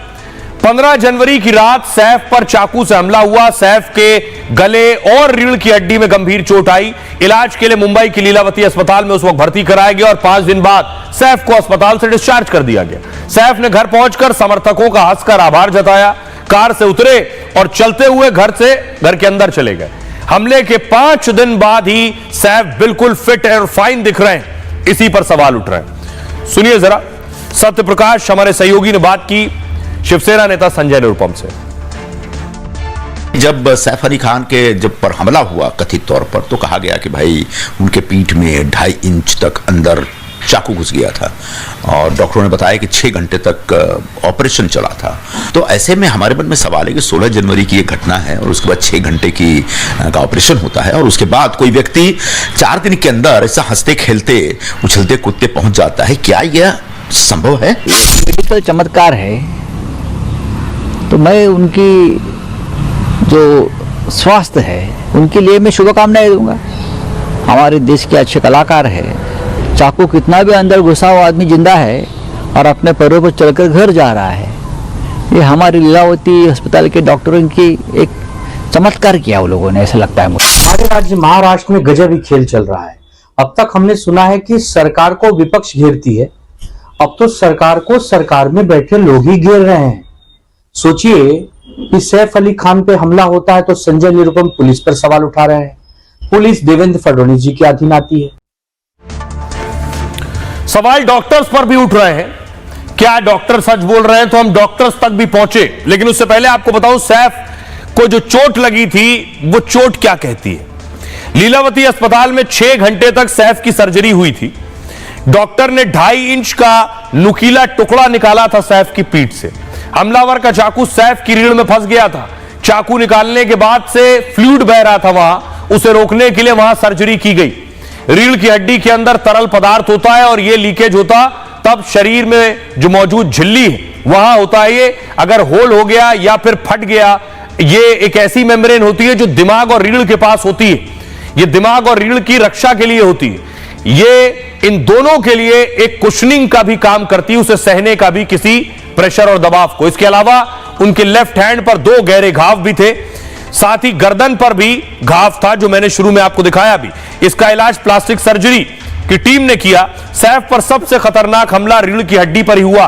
15 जनवरी की रात सैफ पर चाकू से हमला हुआ। सैफ के गले और रीढ़ की हड्डी में गंभीर चोट आई। इलाज के लिए मुंबई की लीलावती अस्पताल में उस वक्त भर्ती कराया गया और 5 दिन बाद सैफ को अस्पताल से डिस्चार्ज कर दिया गया। सैफ ने घर पहुंचकर समर्थकों का हंसकर आभार जताया, कार से उतरे और चलते हुए घर के अंदर चले गए। हमले के 5 दिन बाद ही सैफ बिल्कुल फिट और फाइन दिख रहे हैं। इसी पर सवाल उठ रहे हैं। सुनिए जरा, सत्य प्रकाश हमारे सहयोगी ने बात की शिवसेना नेता संजय निरुपम से। जब सैफ अली खान के पर हमला हुआ कथित तौर पर, तो कहा गया कि भाई उनके पीठ में 2.5 इंच तक अंदर चाकू घुस गया था और डॉक्टरों ने बताया कि 6 घंटे तक ऑपरेशन चला था। तो ऐसे में हमारे मन में सवाल है कि 16 जनवरी की एक घटना है और उसके बाद 6 घंटे का ऑपरेशन होता है और उसके बाद कोई व्यक्ति 4 दिन के अंदर ऐसा हंसते खेलते उछलते कूदते पहुंच जाता है। क्या यह संभव है? मेडिकल चमत्कार है। तो मैं उनकी जो स्वास्थ्य है उनके लिए मैं शुभकामनाएं दूंगा। हमारे देश के अच्छे कलाकार है। चाकू कितना भी अंदर घुसा हुआ आदमी जिंदा है और अपने पैरों पर चलकर घर जा रहा है। ये हमारी लीलावती अस्पताल के डॉक्टरों की एक चमत्कार किया वो लोगों ने, ऐसा लगता है मुझे। हमारे राज्य महाराष्ट्र में गजब ही खेल चल रहा है। अब तक हमने सुना है कि सरकार को विपक्ष घेरती है, अब तो सरकार को सरकार में बैठे लोग ही घेर रहे हैं। सोचिए कि सैफ अली खान पे हमला होता है तो संजय निरुपम पुलिस पर सवाल उठा रहे हैं। पुलिस देवेंद्र फडणवीस जी के अधीन आती है। सवाल डॉक्टर्स पर भी उठ रहे हैं। क्या डॉक्टर सच बोल रहे हैं? तो हम डॉक्टर्स तक भी पहुंचे, लेकिन उससे पहले आपको बताऊं सैफ को जो चोट लगी थी वो चोट क्या कहती है। लीलावती अस्पताल में 6 घंटे तक सैफ की सर्जरी हुई थी। डॉक्टर ने 2.5 इंच का नुकीला टुकड़ा निकाला था सैफ की पीठ से। हमलावर का चाकू सैफ की रीढ़ में फंस गया था। चाकू निकालने के बाद से फ्लूइड बह रहा था वहां, उसे रोकने के लिए वहां सर्जरी की गई। रीढ़ की हड्डी के अंदर तरल पदार्थ होता है और यह लीकेज होता तब शरीर में जो मौजूद झिल्ली है वहां होता है। ये अगर होल हो गया या फिर फट गया, ये एक ऐसी मेम्ब्रेन होती है जो दिमाग और रीढ़ के पास होती है। ये दिमाग और रीढ़ की रक्षा के लिए होती है। ये इन दोनों के लिए एक कुशनिंग का भी काम करती है, उसे सहने का भी किसी प्रेशर और दबाव को। इसके अलावा उनके लेफ्ट हैंड पर 2 गहरे घाव भी थे, साथ ही गर्दन पर भी घाव था जो मैंने शुरू में आपको दिखाया भी। इसका इलाज प्लास्टिक सर्जरी की टीम ने किया। सैफ पर सबसे खतरनाक हमला रीढ़ की हड्डी पर ही हुआ।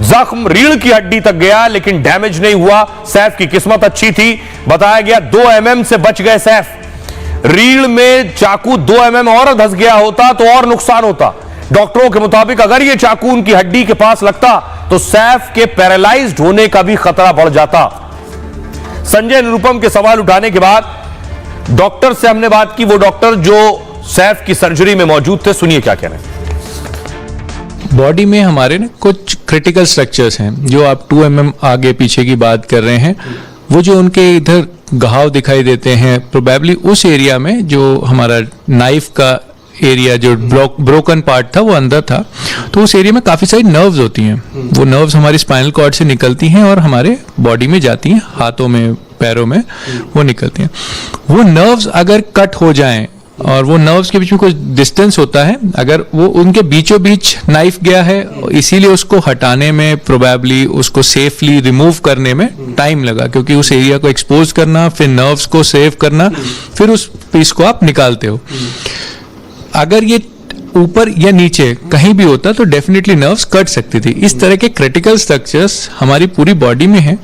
जख्म रीढ़ की हड्डी तक गया लेकिन डैमेज नहीं हुआ। सैफ की किस्मत अच्छी थी, बताया गया 2 mm से बच गए सैफ। रीढ़ में चाकू 2 mm और धंस गया होता तो और नुकसान होता। डॉक्टरों के मुताबिक अगर यह चाकू उनकी हड्डी के पास लगता तो सैफ के पैरालाइज्ड होने का भी खतरा बढ़ जाता। संजय निरुपम के सवाल उठाने के बाद डॉक्टर से हमने बात की, वो डॉक्टर जो सैफ की सर्जरी में मौजूद थे। सुनिए क्या कह रहे हैं। बॉडी में हमारे ना कुछ क्रिटिकल स्ट्रक्चर्स हैं जो आप 2 mm आगे पीछे की बात कर रहे हैं। वो जो उनके इधर घाव दिखाई देते हैं प्रोबेबली उस एरिया में जो हमारा नाइफ का एरिया जो ब्रोकन पार्ट था वो अंदर था। तो उस एरिया में काफ़ी सारी नर्व्स होती हैं। वो नर्व्स हमारी स्पाइनल कॉर्ड से निकलती हैं और हमारे बॉडी में जाती हैं, हाथों में पैरों में वो निकलती हैं। वो नर्व्स अगर कट हो जाएं और वो नर्व्स के बीच में कुछ डिस्टेंस होता है, अगर वो उनके बीचों बीच नाइफ गया है, इसीलिए उसको हटाने में प्रोबेबली उसको सेफली रिमूव करने में टाइम लगा, क्योंकि उस एरिया को एक्सपोज करना, फिर नर्व्स को सेव करना, फिर उस पीस को आप निकालते हो। अगर ये ऊपर या नीचे कहीं भी होता तो डेफिनेटली नर्व्स कट सकती थी। इस तरह के क्रिटिकल स्ट्रक्चर्स हमारी पूरी बॉडी में हैं।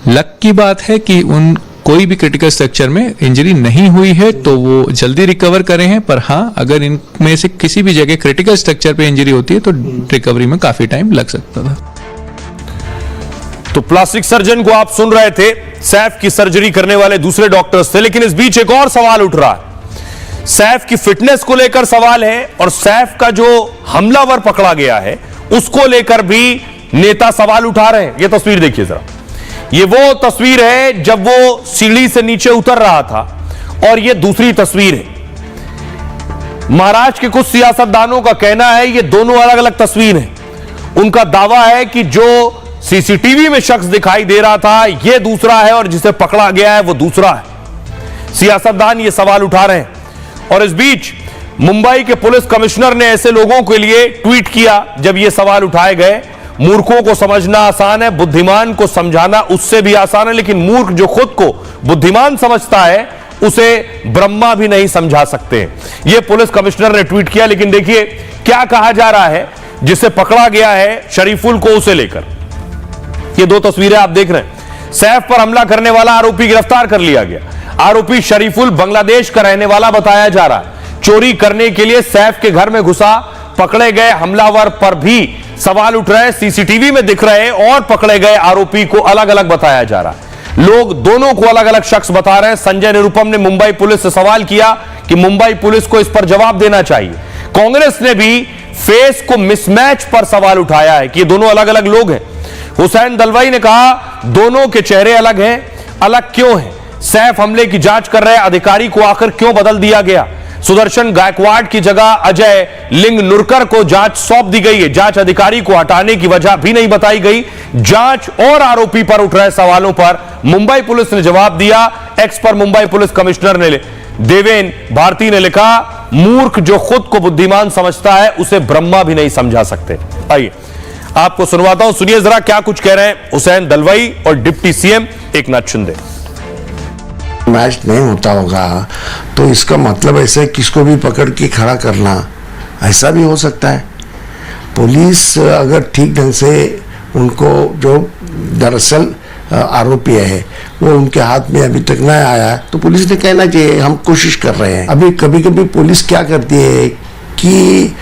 लक की बात है कि उन कोई भी क्रिटिकल स्ट्रक्चर में इंजरी नहीं हुई है तो वो जल्दी रिकवर करे हैं। पर हाँ, अगर इनमें से किसी भी जगह क्रिटिकल स्ट्रक्चर पे इंजरी होती है तो रिकवरी में काफी टाइम लग सकता था। तो प्लास्टिक सर्जन को आप सुन रहे थे, सैफ की सर्जरी करने वाले दूसरे डॉक्टर्स थे, लेकिन इस बीच एक और सवाल उठ रहा है। सैफ की फिटनेस को लेकर सवाल है और सैफ का जो हमलावर पकड़ा गया है उसको लेकर भी नेता सवाल उठा रहे हैं। यह तस्वीर देखिए जरा, ये वो तस्वीर है जब वो सीढ़ी से नीचे उतर रहा था और ये दूसरी तस्वीर है। महाराष्ट्र के कुछ सियासतदानों का कहना है ये दोनों अलग अलग तस्वीर हैं। उनका दावा है कि जो सीसीटीवी में शख्स दिखाई दे रहा था ये दूसरा है और जिसे पकड़ा गया है वो दूसरा है। सियासतदान ये सवाल उठा रहे हैं और इस बीच मुंबई के पुलिस कमिश्नर ने ऐसे लोगों के लिए ट्वीट किया जब ये सवाल उठाए गए। मूर्खों को समझना आसान है, बुद्धिमान को समझाना उससे भी आसान है, लेकिन मूर्ख जो खुद को बुद्धिमान समझता है उसे ब्रह्मा भी नहीं समझा सकते। यह पुलिस कमिश्नर ने ट्वीट किया, लेकिन देखिए क्या कहा जा रहा है जिसे पकड़ा गया है शरीफुल को, उसे लेकर ये दो तस्वीरें आप देख रहे हैं। सैफ पर हमला करने वाला आरोपी गिरफ्तार कर लिया गया। आरोपी शरीफुल बांग्लादेश का रहने वाला बताया जा रहा है। चोरी करने के लिए सैफ के घर में घुसा। पकड़े गए हमलावर पर भी सवाल उठ रहे हैं। सीसीटीवी में दिख रहे और पकड़े गए आरोपी को अलग अलग बताया जा रहा है। लोग दोनों को अलग अलग शख्स बता रहे हैं। संजय निरुपम ने मुंबई पुलिस से सवाल किया कि मुंबई पुलिस को इस पर जवाब देना चाहिए। कांग्रेस ने भी फेस को मिसमैच पर सवाल उठाया है कि ये दोनों अलग अलग लोग हैं। हुसैन दलवाई ने कहा दोनों के चेहरे अलग हैं, अलग क्यों हैं? सैफ हमले की जांच कर रहे अधिकारी को आखिर क्यों बदल दिया गया? सुदर्शन गायकवाड़ की जगह अजय लिंग नुरकर को जांच सौंप दी गई है। जांच अधिकारी को हटाने की वजह भी नहीं बताई गई। जांच और आरोपी पर उठ रहे सवालों पर मुंबई पुलिस ने जवाब दिया। एक्स पर मुंबई पुलिस कमिश्नर ने देवेन भारती ने लिखा, मूर्ख जो खुद को बुद्धिमान समझता है उसे ब्रह्मा भी नहीं समझा सकते। आइए आपको सुनवाता हूं, सुनिए जरा क्या कुछ कह रहे हैं हुसैन दलवाई और deputy CM Eknath Shinde. Match नहीं होता होगा तो इसका मतलब ऐसे किसको भी पकड़ के खड़ा करना, ऐसा भी हो सकता है। पुलिस अगर ठीक ढंग से उनको जो दरअसल आरोपी है वो उनके हाथ में अभी तक नहीं आया तो पुलिस ने कहना चाहिए हम कोशिश कर रहे हैं। अभी कभी कभी पुलिस क्या करती है कि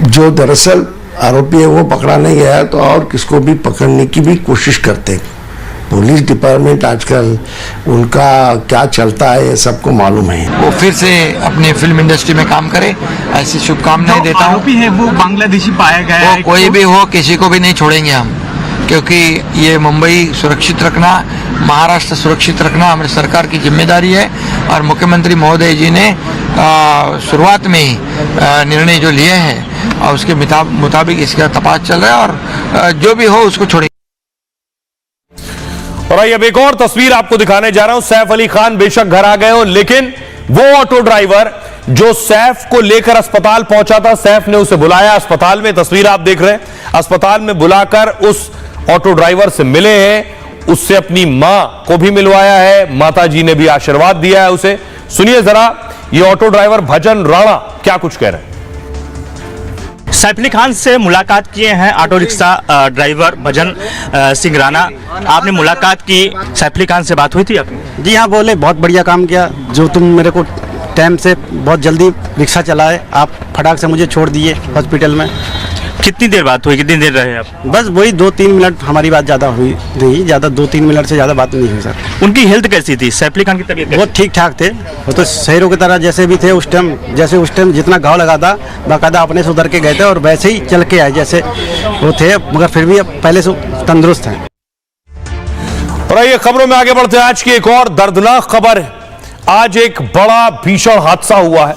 जो दरअसल आरोपी है वो पकड़ा नहीं गया तो और किसको भी पकड़ने की भी कोशिश करते हैं। पुलिस डिपार्टमेंट आजकल उनका क्या चलता है सबको मालूम है। वो फिर से अपने फिल्म इंडस्ट्री में काम करे, ऐसी शुभकामनाएं देता हूँ। आरोपी है वो बांग्लादेशी पाया गया है, कोई भी हो किसी को भी नहीं छोड़ेंगे हम, क्योंकि ये मुंबई सुरक्षित रखना, महाराष्ट्र सुरक्षित रखना हमारी सरकार की जिम्मेदारी है। और मुख्यमंत्री महोदय जी ने शुरुआत में ही निर्णय जो लिए हैं और उसके मुताबिक इसका तपास चल रहा है और जो भी हो उसको छोड़ेंगे। और अब एक और तस्वीर आपको दिखाने जा रहा हूं। सैफ अली खान बेशक घर आ गए हो, लेकिन वो ऑटो ड्राइवर जो सैफ को लेकर अस्पताल पहुंचा था, सैफ ने उसे बुलाया अस्पताल में। तस्वीर आप देख रहे हैं, अस्पताल में बुलाकर उस ऑटो ड्राइवर से मिले हैं, उससे अपनी मां को भी मिलवाया है, माता जी ने भी आशीर्वाद दिया है उसे। सुनिए जरा ये ऑटो ड्राइवर भजन राणा क्या कुछ कह रहे हैं। सैफ अली खान से मुलाकात किए हैं ऑटो रिक्शा ड्राइवर भजन सिंह राणा। आपने मुलाकात की, सैफ अली खान से बात हुई थी आपकी? जी हाँ, बोले बहुत बढ़िया काम किया, जो तुम मेरे को टाइम से बहुत जल्दी रिक्शा चलाए, आप फटाक से मुझे छोड़ दिए हॉस्पिटल में। कितनी देर बात हुई, कितनी देर रहे आप? बस वही 2-3 मिनट, हमारी बात ज़्यादा हुई नहीं, ज़्यादा 2-3 मिनट से ज़्यादा बात नहीं हुई सर। उनकी हेल्थ कैसी थी? सैफ अली खान की तबीयत बहुत ठीक ठाक थे, वो तो शहरों की तरह जैसे भी थे उस टाइम, जैसे उस टाइम जितना घाव लगा था बाकायदा अपने से उतर के गए थे और वैसे ही चल के आए जैसे वो थे, मगर फिर भी अब पहले से तंदुरुस्त हैं। और ये खबरों में आगे बढ़ते हैं। आज की एक और दर्दनाक खबर है। आज एक बड़ा भीषण हादसा हुआ है,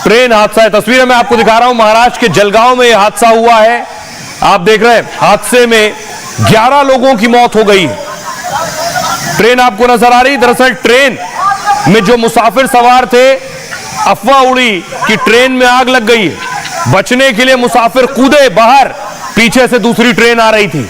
ट्रेन हादसा है। तस्वीरें मैं आपको दिखा रहा हूं, महाराष्ट्र के जलगांव में यह हादसा हुआ है। आप देख रहे हैं हादसे में 11 लोगों की मौत हो गई। ट्रेन आपको नजर आ रही, दरअसल ट्रेन में जो मुसाफिर सवार थे, अफवाह उड़ी कि ट्रेन में आग लग गई है। बचने के लिए मुसाफिर कूदे बाहर, पीछे से दूसरी ट्रेन आ रही थी।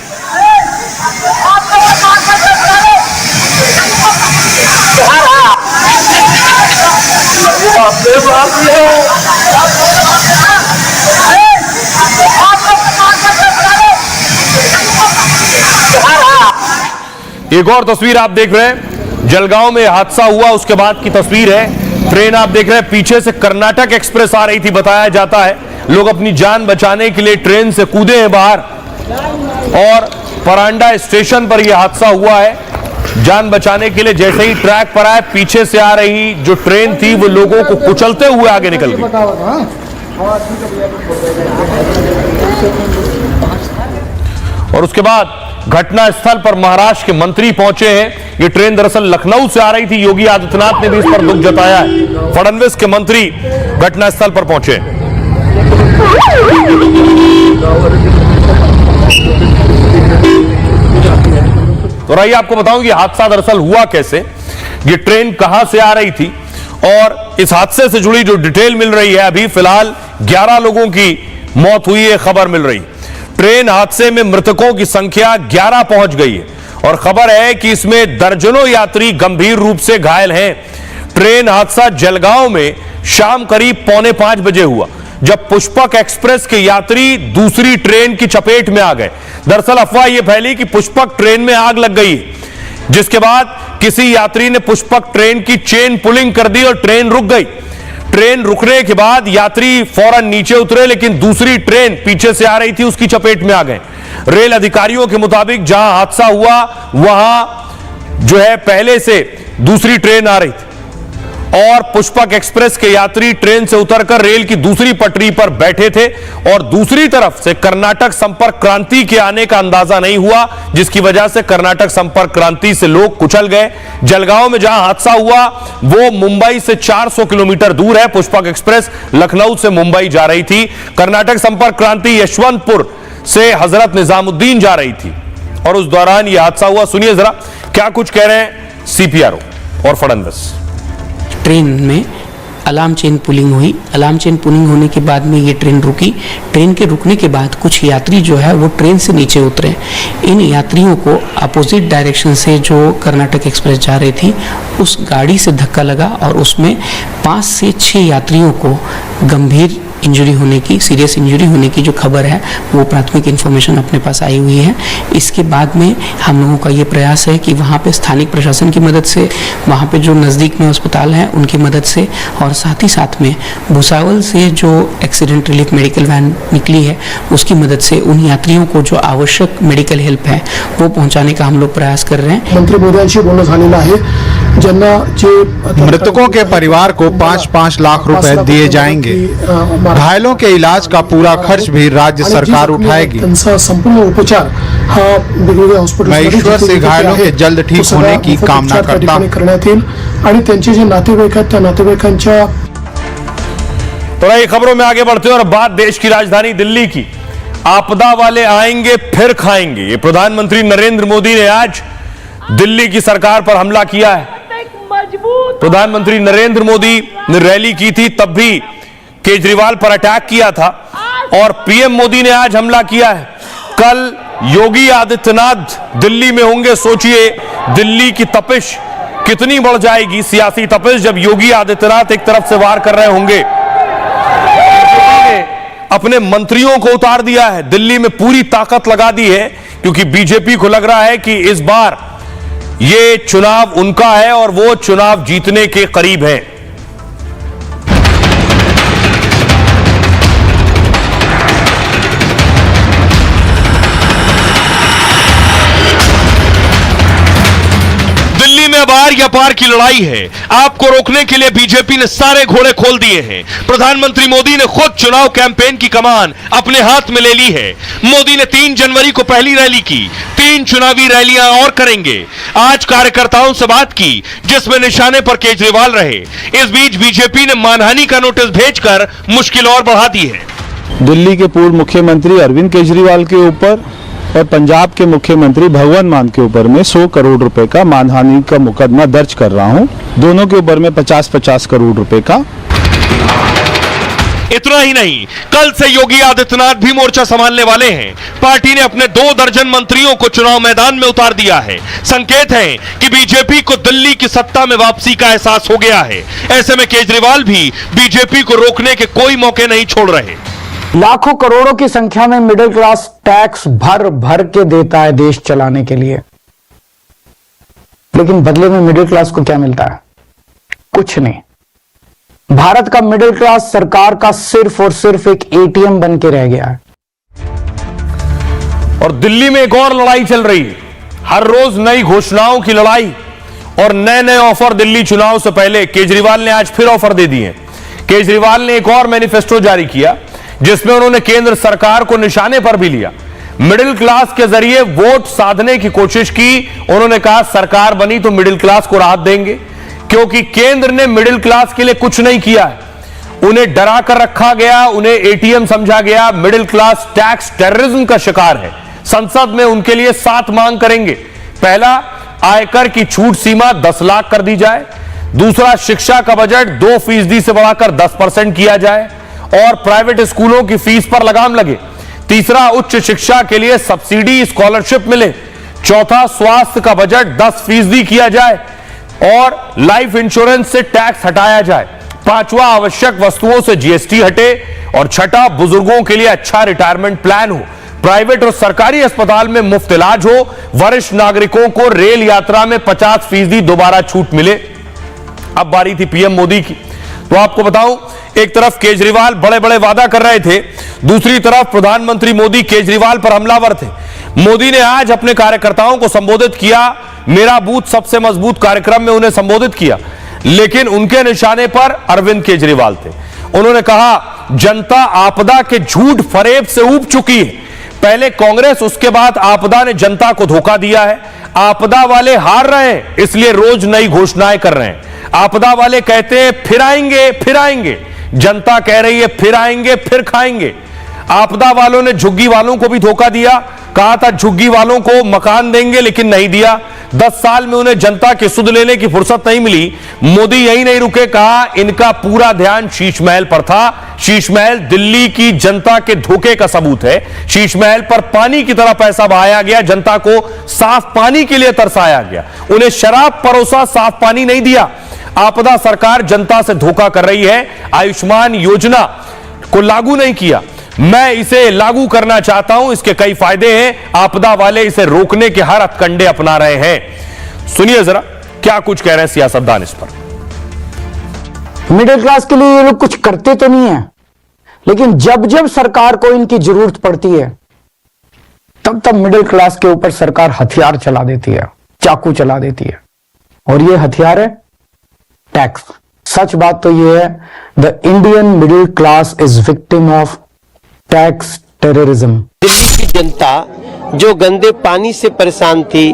एक और तस्वीर आप देख रहे हैं, जलगांव में हादसा हुआ उसके बाद की तस्वीर है। ट्रेन आप देख रहे हैं, पीछे से कर्नाटक एक्सप्रेस आ रही थी। बताया जाता है लोग अपनी जान बचाने के लिए ट्रेन से कूदे हैं बाहर और परांडा स्टेशन पर यह हादसा हुआ है। जान बचाने के लिए जैसे ही ट्रैक पर आए, पीछे से आ रही जो ट्रेन थी वो लोगों को कुचलते हुए आगे निकल गई। और उसके बाद घटना स्थल पर महाराष्ट्र के मंत्री पहुंचे हैं। ये ट्रेन दरअसल लखनऊ से आ रही थी। योगी आदित्यनाथ ने भी इस पर दुख जताया है। फडणवीस के मंत्री घटना स्थल पर पहुंचे। तो रही आपको बताऊं कि हादसा दरअसल हुआ कैसे, ये ट्रेन कहां से आ रही थी और इस हादसे से जुड़ी जो डिटेल मिल रही है, अभी फिलहाल 11 लोगों की मौत हुई है खबर मिल रही। ट्रेन हादसे में मृतकों की संख्या 11 पहुंच गई है और खबर है कि इसमें दर्जनों यात्री गंभीर रूप से घायल हैं। ट्रेन हादसा जलगांव में शाम करीब 4:45 बजे हुआ, जब पुष्पक एक्सप्रेस के यात्री दूसरी ट्रेन की चपेट में आ गए। दरअसल अफवाह यह फैली कि पुष्पक ट्रेन में आग लग गई, जिसके बाद किसी यात्री ने पुष्पक ट्रेन की चेन पुलिंग कर दी और ट्रेन रुक गई। ट्रेन रुकने के बाद यात्री फौरन नीचे उतरे, लेकिन दूसरी ट्रेन पीछे से आ रही थी, उसकी चपेट में आ गए। रेल अधिकारियों के मुताबिक जहां हादसा हुआ वहां जो है पहले से दूसरी ट्रेन आ रही थी और पुष्पक एक्सप्रेस के यात्री ट्रेन से उतरकर रेल की दूसरी पटरी पर बैठे थे और दूसरी तरफ से कर्नाटक संपर्क क्रांति के आने का अंदाजा नहीं हुआ, जिसकी वजह से कर्नाटक संपर्क क्रांति से लोग कुचल गए। जलगांव में जहां हादसा हुआ वो मुंबई से 400 किलोमीटर दूर है। पुष्पक एक्सप्रेस लखनऊ से मुंबई जा रही थी। कर्नाटक संपर्क क्रांति यशवंतपुर से हजरत निजामुद्दीन जा रही थी और उस दौरान यह हादसा हुआ। सुनिए जरा क्या कुछ कह रहे हैं सीपीआरओ और फडणवीस। ट्रेन में अलार्म चेन पुलिंग हुई। अलार्म चेन पुलिंग होने के बाद में ये ट्रेन रुकी। ट्रेन के रुकने के बाद कुछ यात्री जो है वो ट्रेन से नीचे उतरे। इन यात्रियों को अपोजिट डायरेक्शन से जो कर्नाटक एक्सप्रेस जा रही थी उस गाड़ी से धक्का लगा और उसमें 5 से 6 यात्रियों को गंभीर इंजरी होने की, सीरियस इंजरी होने की जो खबर है वो प्राथमिक इन्फॉर्मेशन अपने पास आई हुई है। इसके बाद में हम लोगों का ये प्रयास है कि वहाँ पे स्थानिक प्रशासन की मदद से, वहाँ पे जो नज़दीक में अस्पताल है उनकी मदद से और साथ ही साथ में भुसावल से जो एक्सीडेंट रिलीफ मेडिकल वैन निकली है उसकी मदद से उन यात्रियों को जो आवश्यक मेडिकल हेल्प है वो पहुँचाने का हम लोग प्रयास कर रहे हैं। मंत्री मोदयांशी बोलणं झालेलं आहे। ज्यांना जे मृतकों के परिवार को 5-5 लाख रुपए दिए जाएंगे। घायलों के इलाज का पूरा खर्च भी राज्य सरकार उठाएगी। संपूर्ण उपचार हा वेगवेगळ्या हॉस्पिटल मैं ईश्वर से घायलों के जल्द ठीक होने की कामना करता हूं। करण्यात येईल आणि त्यांचे जे नातेवाईक आहेत त्या नातेवाईकांच्या। थोड़ा ये खबरों में आगे बढ़ते हैं और बात देश की राजधानी दिल्ली की। आपदा वाले आएंगे फिर खाएंगे, ये प्रधानमंत्री नरेंद्र मोदी ने आज दिल्ली की सरकार पर हमला किया है। प्रधानमंत्री नरेंद्र मोदी ने रैली की थी, तब भी केजरीवाल पर अटैक किया था और पीएम मोदी ने आज हमला किया है। कल योगी आदित्यनाथ दिल्ली में होंगे। सोचिए दिल्ली की तपिश कितनी बढ़ जाएगी, सियासी तपिश, जब योगी आदित्यनाथ एक तरफ से वार कर रहे होंगे। अपने मंत्रियों को उतार दिया है, दिल्ली में पूरी ताकत लगा दी है, क्योंकि बीजेपी को लग रहा है कि इस बार ये चुनाव उनका है और वो चुनाव जीतने के करीब है। दिल्ली में अब आर या पार की लड़ाई है। आपको रोकने के लिए बीजेपी ने सारे घोड़े खोल दिए हैं। प्रधानमंत्री मोदी ने खुद चुनाव कैंपेन की कमान अपने हाथ में ले ली है। मोदी ने 3 जनवरी को पहली रैली की, 3 चुनावी रैलियां और करेंगे। आज कार्यकर्ताओं से बात की जिसमें निशाने पर केजरीवाल रहे। इस बीच बीजेपी ने मानहानि का नोटिस भेजकर मुश्किल और बढ़ा दी है। दिल्ली के पूर्व मुख्यमंत्री अरविंद केजरीवाल के ऊपर और पंजाब के मुख्यमंत्री भगवंत मान के ऊपर में 100 करोड़ रुपए का मानहानि का मुकदमा दर्ज कर रहा हूं। दोनों के ऊपर में 50-50 करोड़ रुपए का। इतना ही नहीं, कल से योगी आदित्यनाथ भी मोर्चा संभालने वाले हैं। पार्टी ने अपने 2 दर्जन मंत्रियों को चुनाव मैदान में उतार दिया है। संकेत है कि बीजेपी को दिल्ली की सत्ता में वापसी का एहसास हो गया है। ऐसे में केजरीवाल भी बीजेपी को रोकने के कोई मौके नहीं छोड़ रहे। लाखों करोड़ों की संख्या में मिडिल क्लास टैक्स भर भर के देता है देश चलाने के लिए, लेकिन बदले में मिडिल क्लास को क्या मिलता है? कुछ नहीं। भारत का मिडिल क्लास सरकार का सिर्फ और सिर्फ एक एटीएम बन के रह गया है। और दिल्ली में एक और लड़ाई चल रही है। हर रोज नई घोषणाओं की लड़ाई और नए नए ऑफर। दिल्ली चुनाव से पहले केजरीवाल ने आज फिर ऑफर दे दिए। केजरीवाल ने एक और मैनिफेस्टो जारी किया जिसमें उन्होंने केंद्र सरकार को निशाने पर भी लिया। मिडिल क्लास के जरिए वोट साधने की कोशिश की। उन्होंने कहा सरकार बनी तो मिडिल क्लास को राहत देंगे, क्योंकि केंद्र ने मिडिल क्लास के लिए कुछ नहीं किया है। उन्हें डरा कर रखा गया, उन्हें एटीएम समझा गया। मिडिल क्लास टैक्स टेररिज्म का शिकार है। संसद में उनके लिए 7 मांग करेंगे। पहला, आयकर की छूट सीमा 10 लाख कर दी जाए। दूसरा, शिक्षा का बजट 2% से बढ़ाकर 10% किया जाए और प्राइवेट स्कूलों की फीस पर लगाम लगे। तीसरा, उच्च शिक्षा के लिए सब्सिडी स्कॉलरशिप मिले। चौथा, स्वास्थ्य का बजट 10% किया जाए और लाइफ इंश्योरेंस से टैक्स हटाया जाए। पांचवा, आवश्यक वस्तुओं से जीएसटी हटे। और छठा, बुजुर्गों के लिए अच्छा रिटायरमेंट प्लान हो। प्राइवेट और सरकारी अस्पताल में मुफ्त इलाज हो। वरिष्ठ नागरिकों को रेल यात्रा में 50% दोबारा छूट मिले। अब बारी थी पीएम मोदी की। तो आपको बताऊं, एक तरफ केजरीवाल बड़े बड़े वादा कर रहे थे, दूसरी तरफ प्रधानमंत्री मोदी केजरीवाल पर हमलावर थे। मोदी ने आज अपने कार्यकर्ताओं को संबोधित किया। मेरा बूथ सबसे मजबूत कार्यक्रम में उन्हें संबोधित किया, लेकिन उनके निशाने पर अरविंद केजरीवाल थे। उन्होंने कहा जनता आपदा के झूठ फरेब से ऊब चुकी है। पहले कांग्रेस, उसके बाद आपदा ने जनता को धोखा दिया है। आपदा वाले हार रहे हैं, इसलिए रोज नई घोषणाएं कर रहे हैं। आपदा वाले कहते हैं फिर आएंगे फिर आएंगे, जनता कह रही है फिर आएंगे फिर खाएंगे। आपदा वालों ने झुग्गी वालों को भी धोखा दिया। कहा था झुग्गी वालों को मकान देंगे, लेकिन नहीं दिया। 10 साल में उन्हें जनता की सुध लेने की फुर्सत नहीं मिली। मोदी यही नहीं रुके, कहा इनका पूरा ध्यान शीश महल पर था। शीश महल दिल्ली की जनता के धोखे का सबूत है। शीश महल पर पानी की तरह पैसा बहाया गया, जनता को साफ पानी के लिए तरसाया गया। उन्हें शराब परोसा, साफ पानी नहीं दिया। आपदा सरकार जनता से धोखा कर रही है। आयुष्मान योजना को लागू नहीं किया। मैं इसे लागू करना चाहता हूं, इसके कई फायदे हैं। आपदा वाले इसे रोकने के हर हथकंडे अपना रहे हैं। सुनिए जरा क्या कुछ कह रहे हैं सियासतदान इस पर। मिडिल क्लास के लिए ये लोग कुछ करते तो नहीं है, लेकिन जब जब सरकार को इनकी जरूरत पड़ती है तब तब मिडिल क्लास के ऊपर सरकार हथियार चला देती है, चाकू चला देती है। और ये हथियार है टैक्स। सच बात तो ये है, the Indian middle class is victim of tax terrorism. Delhi की जनता जो गंदे पानी से परेशान थी,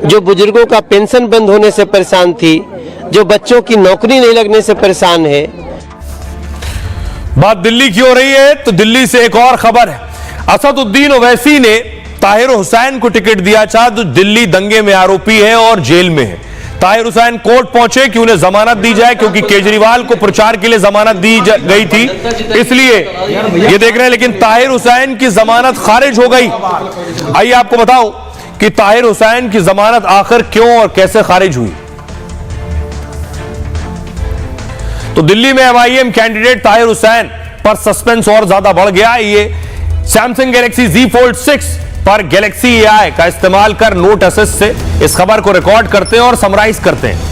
जो बुजुर्गों का पेंशन बंद होने से परेशान थी, जो बच्चों की नौकरी नहीं लगने से परेशान है। बात दिल्ली की हो रही है तो दिल्ली से एक और खबर है। असदुद्दीन ओवैसी ने ताहिर हुसैन को टिकट दिया था, जो दिल्ली दंगे में आरोपी है और जेल में है। ताहिर हुसैन कोर्ट पहुंचे कि उन्हें जमानत दी जाए, क्योंकि केजरीवाल को प्रचार के लिए जमानत दी गई थी, इसलिए ये देख रहे हैं। लेकिन ताहिर हुसैन की जमानत खारिज हो गई। आइए आपको बताऊं कि ताहिर हुसैन की जमानत आखिर क्यों और कैसे खारिज हुई। तो दिल्ली में एमआईएम कैंडिडेट ताहिर हुसैन पर सस्पेंस और ज्यादा बढ़ गया। ये सैमसंग गैलेक्सी Z Fold 6 पर गैलेक्सी AI का इस्तेमाल कर नोट असिस्ट से इस खबर को रिकॉर्ड करते हैं और समराइज करते हैं।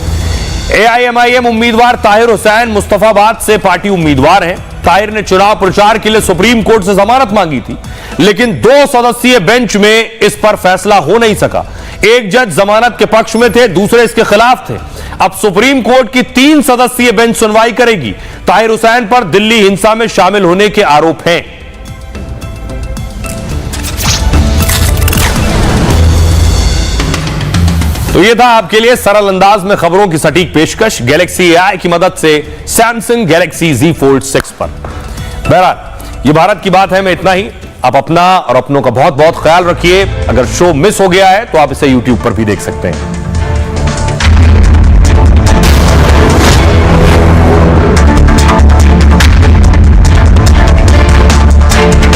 AIMIM उम्मीदवार ताहिर हुसैन मुस्तफाबाद से पार्टी उम्मीदवार हैं। ताहिर ने चुनाव प्रचार के लिए सुप्रीम कोर्ट से जमानत मांगी थी, लेकिन 2 सदस्यीय बेंच में इस पर फैसला हो नहीं सका। एक जज जमानत के पक्ष में थे, दूसरे इसके खिलाफ थे। अब सुप्रीम कोर्ट की 3 सदस्यीय बेंच सुनवाई करेगी। ताहिर हुसैन पर दिल्ली हिंसा में शामिल होने के आरोप हैं। तो ये था आपके लिए सरल अंदाज में खबरों की सटीक पेशकश गैलेक्सी AI की मदद से सैमसंग गैलेक्सी Z Fold 6 पर। बहरहाल ये भारत की बात है में इतना ही। आप अपना और अपनों का बहुत बहुत ख्याल रखिए। अगर शो मिस हो गया है तो आप इसे YouTube पर भी देख सकते हैं।